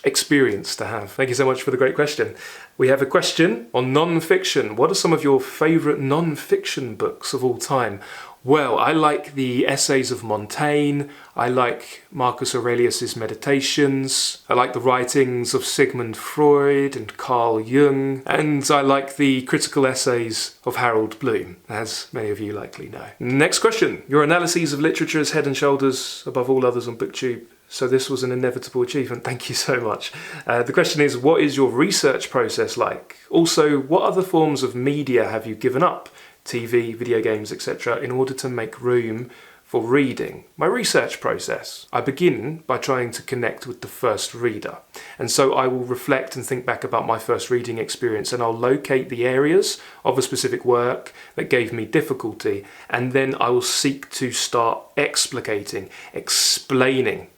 experience to have. Thank you so much for the great question. We have a question on non-fiction. What are some of your favourite non-fiction books of all time? Well, I like the essays of Montaigne. I like Marcus Aurelius's Meditations. I like the writings of Sigmund Freud and Carl Jung. And I like the critical essays of Harold Bloom, as many of you likely know. Next question. Your analyses of literature is head and shoulders above all others on BookTube. So this was an inevitable achievement. Thank you so much. The question is, what is your research process like? Also, what other forms of media have you given up? TV, video games, etc., in order to make room for reading. My research process. I begin by trying to connect with the first reader. And so I will reflect and think back about my first reading experience, and I'll locate the areas of a specific work that gave me difficulty, and then I will seek to start explicating, explaining,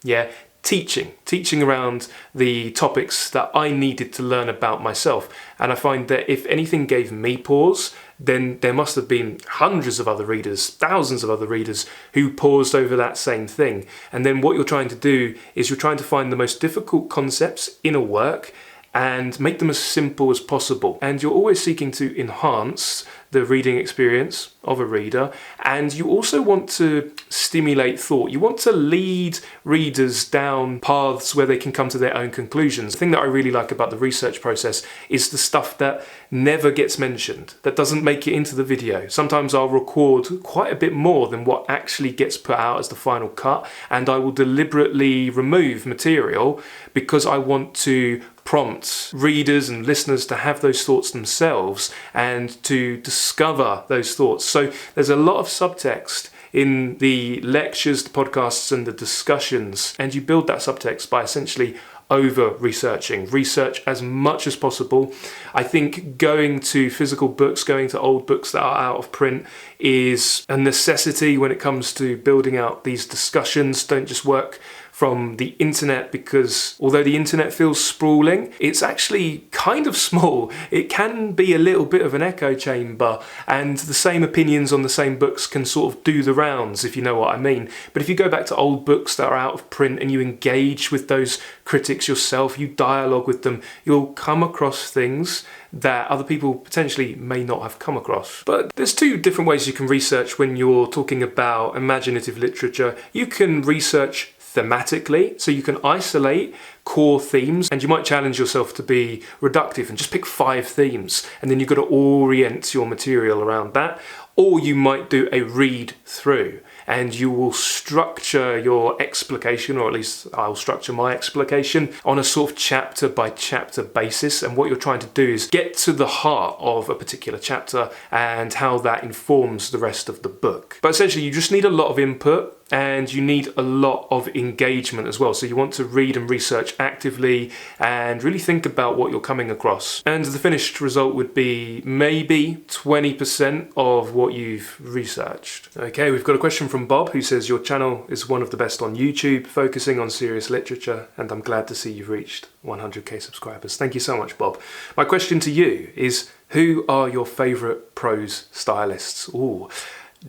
teaching around the topics that I needed to learn about myself. And I find that if anything gave me pause, then there must have been hundreds of other readers, thousands of other readers who paused over that same thing. And then what you're trying to do is you're trying to find the most difficult concepts in a work and make them as simple as possible. And you're always seeking to enhance the reading experience of a reader, and you also want to stimulate thought. You want to lead readers down paths where they can come to their own conclusions. The thing that I really like about the research process is the stuff that never gets mentioned, that doesn't make it into the video. Sometimes I'll record quite a bit more than what actually gets put out as the final cut, and I will deliberately remove material because I want to prompt readers and listeners to have those thoughts themselves and to discover those thoughts. So there's a lot of subtext in the lectures, the podcasts and the discussions, and you build that subtext by essentially over-researching. Research as much as possible. I think going to physical books, going to old books that are out of print is a necessity when it comes to building out these discussions. Don't just work from the internet, because although the internet feels sprawling, it's actually kind of small. It can be a little bit of an echo chamber, and the same opinions on the same books can sort of do the rounds, if you know what I mean. But if you go back to old books that are out of print and you engage with those critics yourself, you dialogue with them, you'll come across things that other people potentially may not have come across. But there's two different ways you can research when you're talking about imaginative literature. You can research thematically, so you can isolate core themes, and you might challenge yourself to be reductive and just pick 5 themes, and then you've got to orient your material around that. Or you might do a read through, and you will structure your explication, or at least I'll structure my explication on a sort of chapter by chapter basis. And what you're trying to do is get to the heart of a particular chapter and how that informs the rest of the book. But essentially you just need a lot of input, and you need a lot of engagement as well. So you want to read and research actively and really think about what you're coming across. And the finished result would be maybe 20% of what you've researched. Okay, we've got a question from Bob, who says, your channel is one of the best on YouTube, focusing on serious literature, and I'm glad to see you've reached 100k subscribers. Thank you so much, Bob. My question to you is, who are your favourite prose stylists? Ooh,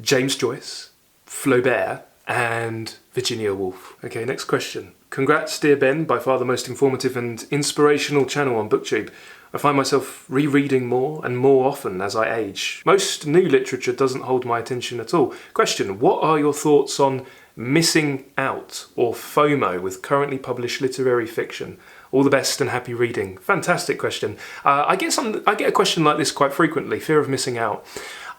James Joyce, Flaubert, and Virginia Woolf. Okay, next question. Congrats, dear Ben, by far the most informative and inspirational channel on BookTube. I find myself rereading more and more often as I age. Most new literature doesn't hold my attention at all. Question, what are your thoughts on missing out, or FOMO, with currently published literary fiction? All the best and happy reading. Fantastic question. I get a question like this quite frequently, fear of missing out.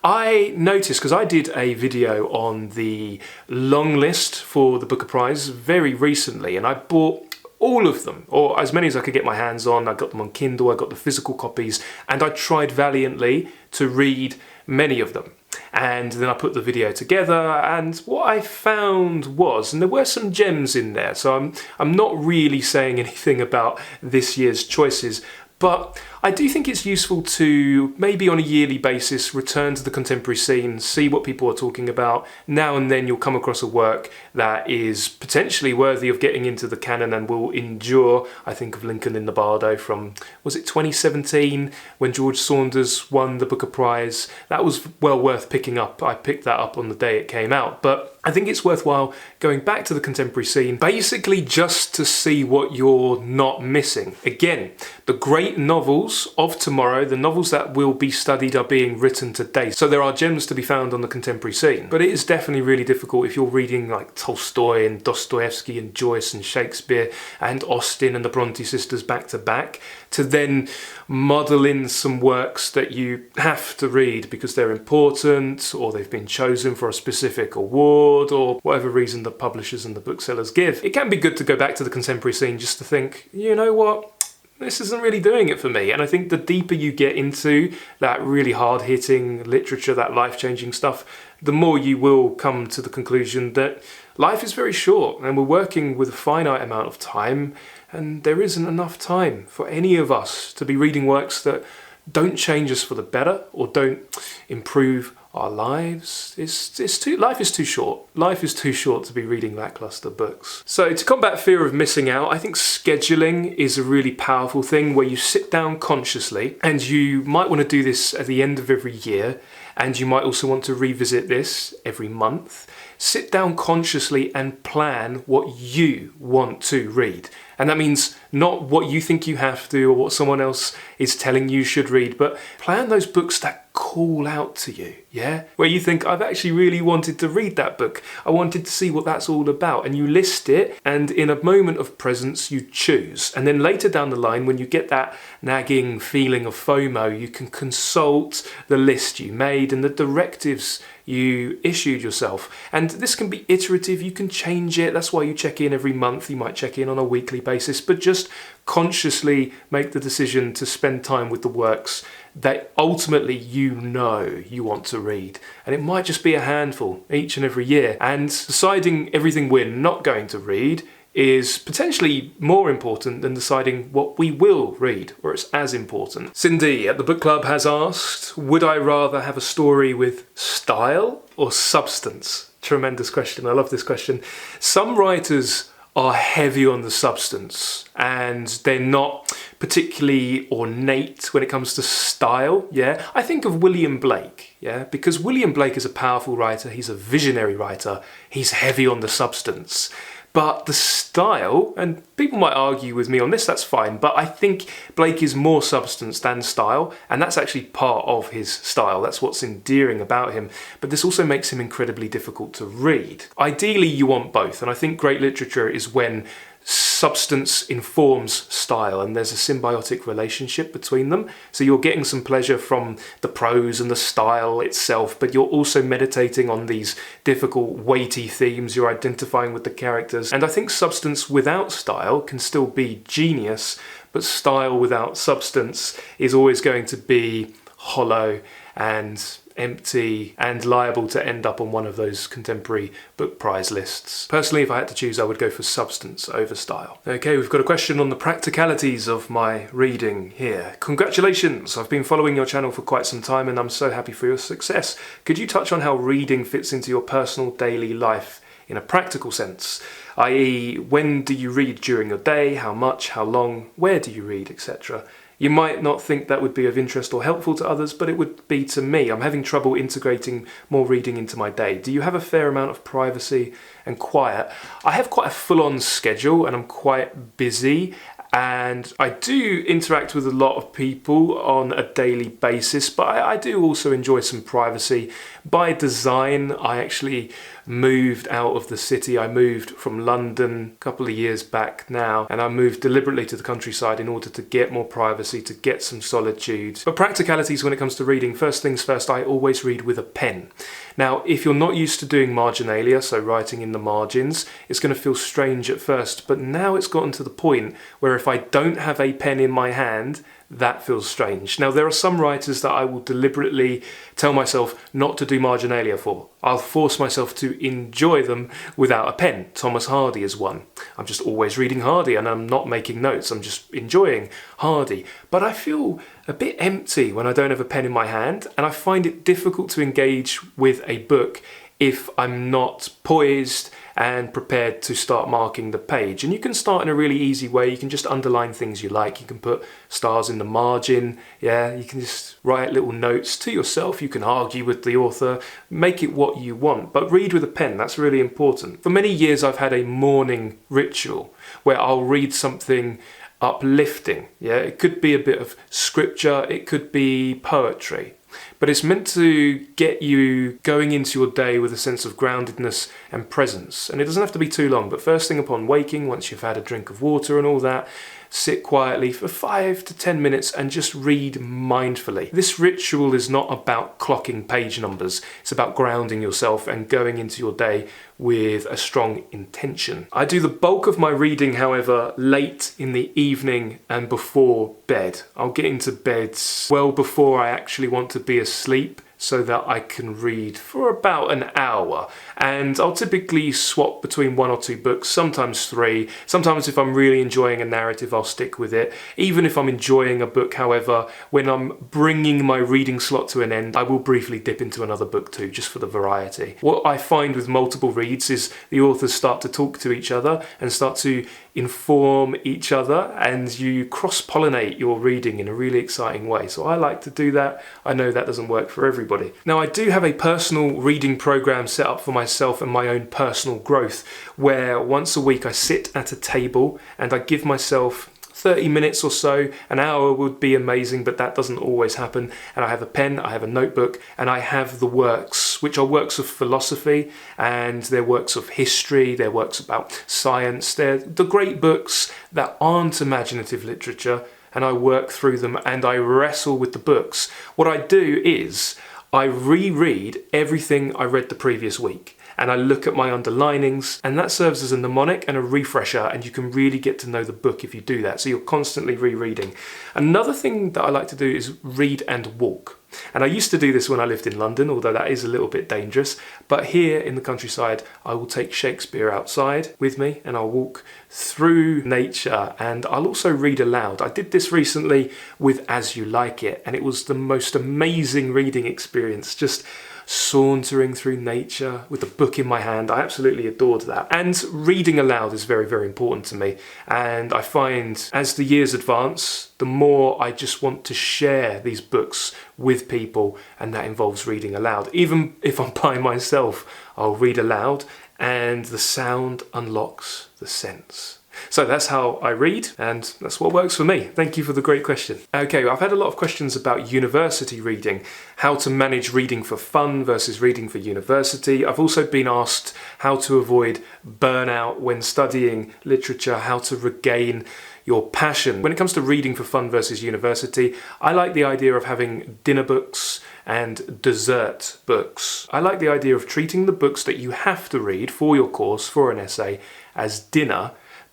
I noticed, because I did a video on the long list for the Booker Prize very recently, and I bought all of them, or as many as I could get my hands on. I got them on Kindle, I got the physical copies, and I tried valiantly to read many of them. And then I put the video together, and what I found was, and there were some gems in there, so I'm not really saying anything about this year's choices, but I do think it's useful to, maybe on a yearly basis, return to the contemporary scene, see what people are talking about. Now and then you'll come across a work that is potentially worthy of getting into the canon and will endure. I think of Lincoln in the Bardo from, was it 2017, when George Saunders won the Booker Prize? That was well worth picking up. I picked that up on the day it came out. But I think it's worthwhile going back to the contemporary scene, basically just to see what you're not missing. Again, the great novels of tomorrow, the novels that will be studied, are being written today. So there are gems to be found on the contemporary scene. But it is definitely really difficult if you're reading like Tolstoy and Dostoyevsky and Joyce and Shakespeare and Austen and the Bronte sisters back to back, to then muddle in some works that you have to read because they're important or they've been chosen for a specific award or whatever reason the publishers and the booksellers give. It can be good to go back to the contemporary scene just to think, you know what? This isn't really doing it for me. And I think the deeper you get into that really hard-hitting literature, that life-changing stuff, the more you will come to the conclusion that life is very short and we're working with a finite amount of time, and there isn't enough time for any of us to be reading works that don't change us for the better or don't improve our lives. Life is too short. Life is too short to be reading lackluster books. So to combat fear of missing out, I think scheduling is a really powerful thing where you sit down consciously, and you might want to do this at the end of every year, and you might also want to revisit this every month. Sit down consciously and plan what you want to read. And that means not what you think you have to or what someone else is telling you should read, but plan those books that call out to you, yeah? Where you think, I've actually really wanted to read that book. I wanted to see what that's all about. And you list it, and in a moment of presence, you choose. And then later down the line, when you get that nagging feeling of FOMO, you can consult the list you made and the directives you issued yourself. And this can be iterative, you can change it. That's why you check in every month. You might check in on a weekly basis, but just consciously make the decision to spend time with the works that ultimately you know you want to read. And it might just be a handful each and every year. And deciding everything we're not going to read is potentially more important than deciding what we will read, or it's as important. Cindy at the book club has asked, would I rather have a story with style or substance? Tremendous question. I love this question. Some writers are heavy on the substance and they're not particularly ornate when it comes to style. Yeah, I think of William Blake, yeah, because William Blake is a powerful writer, he's a visionary writer, he's heavy on the substance. But the style, and people might argue with me on this, that's fine, but I think Blake is more substance than style, and that's actually part of his style. That's what's endearing about him. But this also makes him incredibly difficult to read. Ideally, you want both, and I think great literature is when substance informs style and there's a symbiotic relationship between them. So you're getting some pleasure from the prose and the style itself, but you're also meditating on these difficult, weighty themes. You're identifying with the characters. And I think substance without style can still be genius, but style without substance is always going to be hollow and empty and liable to end up on one of those contemporary book prize lists. Personally, if I had to choose, I would go for substance over style. Okay, we've got a question on the practicalities of my reading here. Congratulations! I've been following your channel for quite some time and I'm so happy for your success. Could you touch on how reading fits into your personal daily life in a practical sense? I.e., when do you read during your day, how much, how long, where do you read, etc.? You might not think that would be of interest or helpful to others, but it would be to me. I'm having trouble integrating more reading into my day. Do you have a fair amount of privacy and quiet? I have quite a full-on schedule and I'm quite busy, and I do interact with a lot of people on a daily basis, but I do also enjoy some privacy. By design, I actually moved out of the city. I moved from London a couple of years back now, and I moved deliberately to the countryside in order to get more privacy, to get some solitude. But practicalities when it comes to reading, first things first, I always read with a pen. Now, if you're not used to doing marginalia, so writing in the margins, it's going to feel strange at first, but now it's gotten to the point where if I don't have a pen in my hand, that feels strange. Now, there are some writers that I will deliberately tell myself not to do marginalia for. I'll force myself to enjoy them without a pen. Thomas Hardy is one. I'm just always reading Hardy and I'm not making notes. I'm just enjoying Hardy. But I feel a bit empty when I don't have a pen in my hand, and I find it difficult to engage with a book if I'm not poised and prepared to start marking the page. And you can start in a really easy way. You can just underline things you like. You can put stars in the margin. Yeah, you can just write little notes to yourself. You can argue with the author, make it what you want, but read with a pen. That's really important. For many years, I've had a morning ritual where I'll read something uplifting. Yeah, it could be a bit of scripture. It could be poetry. But it's meant to get you going into your day with a sense of groundedness and presence. And it doesn't have to be too long, but first thing upon waking, once you've had a drink of water and all that, sit quietly for 5 to 10 minutes and just read mindfully. This ritual is not about clocking page numbers. It's about grounding yourself and going into your day with a strong intention. I do the bulk of my reading, however, late in the evening and before bed. I'll get into bed well before I actually want to be asleep, so that I can read for about an hour. And I'll typically swap between 1 or 2 books, sometimes 3. Sometimes if I'm really enjoying a narrative, I'll stick with it. Even if I'm enjoying a book, however, when I'm bringing my reading slot to an end, I will briefly dip into another book too, just for the variety. What I find with multiple reads is the authors start to talk to each other and start to inform each other, and you cross-pollinate your reading in a really exciting way. So I like to do that. I know that doesn't work for everybody. Now, I do have a personal reading program set up for myself and my own personal growth, where once a week I sit at a table and I give myself 30 minutes or so. An hour would be amazing, but that doesn't always happen. And I have a pen, I have a notebook, and I have the works, which are works of philosophy, and they're works of history, they're works about science, they're the great books that aren't imaginative literature, and I work through them and I wrestle with the books. What I do is I reread everything I read the previous week, and I look at my underlinings, and that serves as a mnemonic and a refresher, and you can really get to know the book if you do that. So you're constantly rereading. Another thing that I like to do is read and walk. And I used to do this when I lived in London, although that is a little bit dangerous. But here in the countryside, I will take Shakespeare outside with me and I'll walk through nature, and I'll also read aloud. I did this recently with As You Like It, and it was the most amazing reading experience, just sauntering through nature with a book in my hand. I absolutely adored that. And reading aloud is very, very important to me. And I find as the years advance, the more I just want to share these books with people, and that involves reading aloud. Even if I'm by myself, I'll read aloud, and the sound unlocks the sense. So that's how I read, and that's what works for me. Thank you for the great question. Okay, I've had a lot of questions about university reading, how to manage reading for fun versus reading for university. I've also been asked how to avoid burnout when studying literature, how to regain your passion. When it comes to reading for fun versus university, I like the idea of having dinner books and dessert books. I like the idea of treating the books that you have to read for your course, for an essay, as dinner.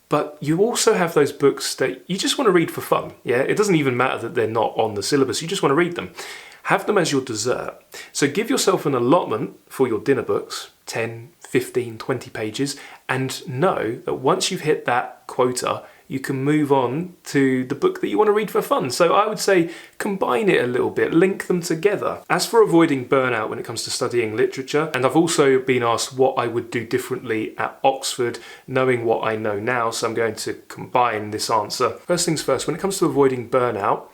But you also have those books that you just want to read for fun. Yeah, it doesn't even matter that they're not on the syllabus. You just want to read them. Have them as your dessert. So give yourself an allotment for your dinner books, 10, 15, 20 pages, and know that once you've hit that quota, you can move on to the book that you want to read for fun. So I would say combine it a little bit, link them together. As for avoiding burnout when it comes to studying literature, and I've also been asked what I would do differently at Oxford, knowing what I know now, so I'm going to combine this answer. First things first, when it comes to avoiding burnout,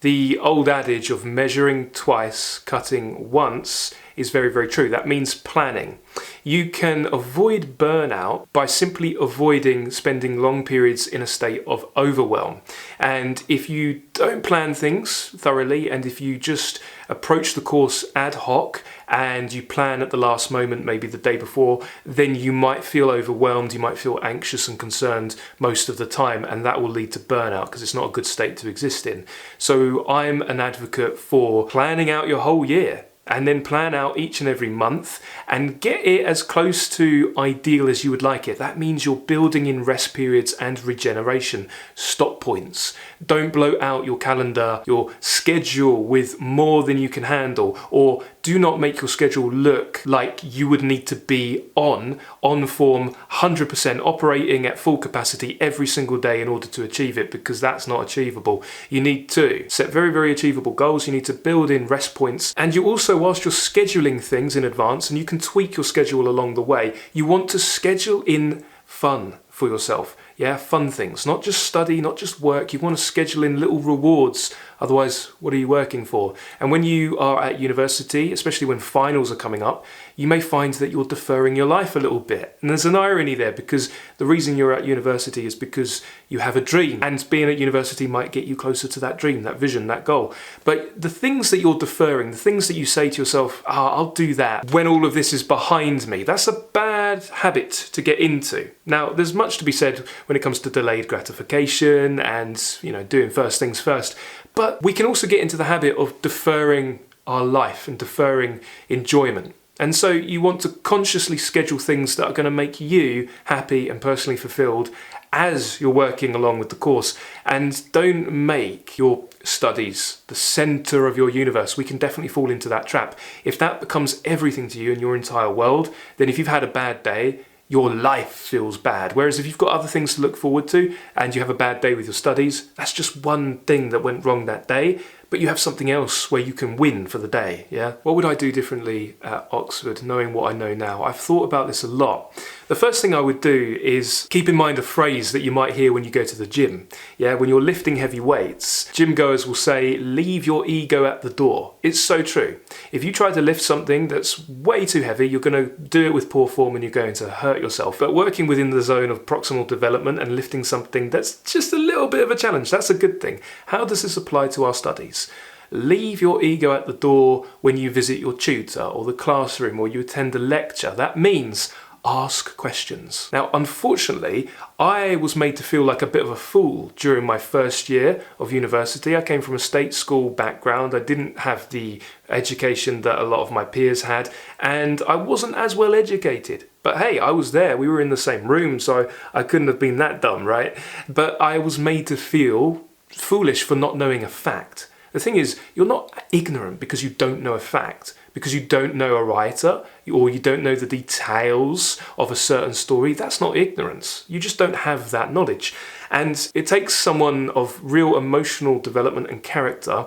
the old adage of measuring twice, cutting once is very, very true. That means planning. You can avoid burnout by simply avoiding spending long periods in a state of overwhelm. And if you don't plan things thoroughly, and if you just approach the course ad hoc and you plan at the last moment, maybe the day before, then you might feel overwhelmed, you might feel anxious and concerned most of the time, and that will lead to burnout because it's not a good state to exist in. So I'm an advocate for planning out your whole year. and then plan out each and every month and get it as close to ideal as you would like it. That means you're building in rest periods and regeneration, stop points. Don't bloat out your calendar, your schedule with more than you can handle, or do not make your schedule look like you would need to be on form 100% operating at full capacity every single day in order to achieve it, because that's not achievable. You need to set very, very achievable goals. You need to build in rest points, and you also, whilst you're scheduling things in advance, and you can tweak your schedule along the way, you want to schedule in fun for yourself. Yeah, fun things, not just study, not just work. You want to schedule in little rewards. Otherwise, what are you working for? And when you are at university, especially when finals are coming up, you may find that you're deferring your life a little bit. And there's an irony there, because the reason you're at university is because you have a dream. And being at university might get you closer to that dream, that vision, that goal. But the things that you're deferring, the things that you say to yourself, I'll do that when all of this is behind me, that's a bad habit to get into. Now, there's much to be said when it comes to delayed gratification and, doing first things first. But we can also get into the habit of deferring our life and deferring enjoyment. And so you want to consciously schedule things that are going to make you happy and personally fulfilled as you're working along with the course. And don't make your studies the center of your universe. We can definitely fall into that trap. If that becomes everything to you and your entire world, then if you've had a bad day, your life feels bad. Whereas if you've got other things to look forward to and you have a bad day with your studies, that's just one thing that went wrong that day, but you have something else where you can win for the day, yeah? What would I do differently at Oxford, knowing what I know now? I've thought about this a lot. The first thing I would do is keep in mind a phrase that you might hear when you go to the gym. Yeah, when you're lifting heavy weights, gym goers will say, leave your ego at the door. It's so true. If you try to lift something that's way too heavy, you're going to do it with poor form and you're going to hurt yourself. But working within the zone of proximal development and lifting something that's just a little bit of a challenge, that's a good thing. How does this apply to our studies? Leave your ego at the door when you visit your tutor or the classroom or you attend a lecture. That means ask questions. Now, unfortunately, I was made to feel like a bit of a fool during my first year of university. I came from a state school background. I didn't have the education that a lot of my peers had, and I wasn't as well educated. But hey, I was there. We were in the same room, so I couldn't have been that dumb, right? But I was made to feel foolish for not knowing a fact. The thing is, you're not ignorant because you don't know a fact, because you don't know a writer, or you don't know the details of a certain story. That's not ignorance. You just don't have that knowledge. And it takes someone of real emotional development and character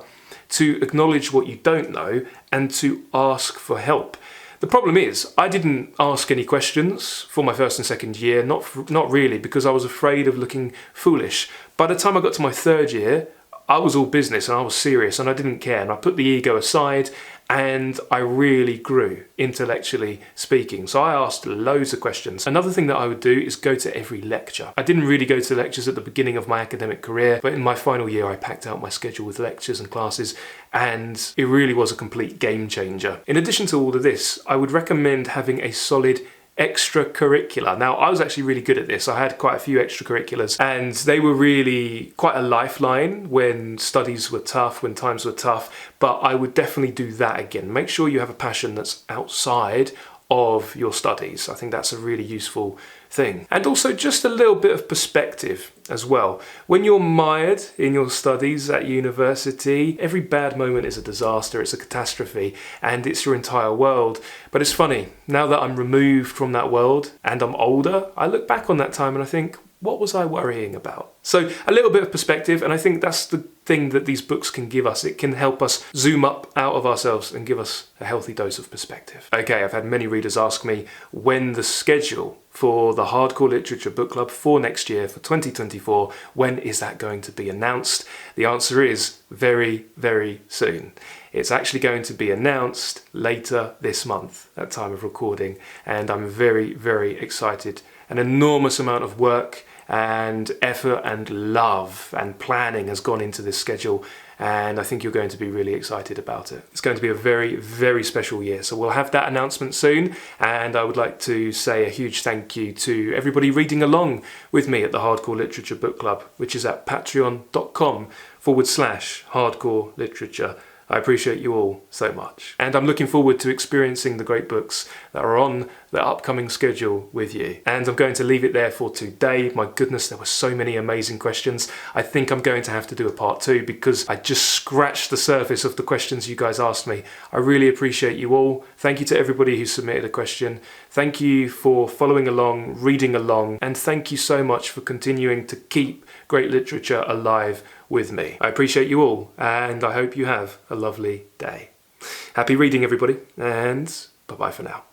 to acknowledge what you don't know and to ask for help. The problem is, I didn't ask any questions for my first and second year, not really, because I was afraid of looking foolish. By the time I got to my third year, I was all business and I was serious and I didn't care, and I put the ego aside and I really grew, intellectually speaking. So I asked loads of questions. Another thing that I would do is go to every lecture. I didn't really go to lectures at the beginning of my academic career, but in my final year I packed out my schedule with lectures and classes, and it really was a complete game changer. In addition to all of this, I would recommend having a solid extracurricular. Now, I was actually really good at this. I had quite a few extracurriculars and they were really quite a lifeline when studies were tough, when times were tough, but I would definitely do that again. Make sure you have a passion that's outside of your studies. I think that's a really useful thing. And also just a little bit of perspective as well. When you're mired in your studies at university, every bad moment is a disaster, it's a catastrophe, and it's your entire world. But it's funny, now that I'm removed from that world and I'm older, I look back on that time and I think, what was I worrying about? So a little bit of perspective, and I think that's the thing that these books can give us. It can help us zoom up out of ourselves and give us a healthy dose of perspective. Okay, I've had many readers ask me when the schedule for the Hardcore Literature Book Club for next year, for 2024, when is that going to be announced? The answer is very, very soon. It's actually going to be announced later this month at time of recording, and I'm very, very excited. An enormous amount of work and effort and love and planning has gone into this schedule, and I think you're going to be really excited about it. It's going to be a very, very special year, so we'll have that announcement soon, and I would like to say a huge thank you to everybody reading along with me at the Hardcore Literature Book Club, which is at patreon.com/hardcore literature. I appreciate you all so much. And I'm looking forward to experiencing the great books that are on the upcoming schedule with you. And I'm going to leave it there for today. My goodness, there were so many amazing questions. I think I'm going to have to do a part 2 because I just scratched the surface of the questions you guys asked me. I really appreciate you all. Thank you to everybody who submitted a question. Thank you for following along, reading along, and thank you so much for continuing to keep great literature alive with me. I appreciate you all, and I hope you have a lovely day. Happy reading, everybody, and bye-bye for now.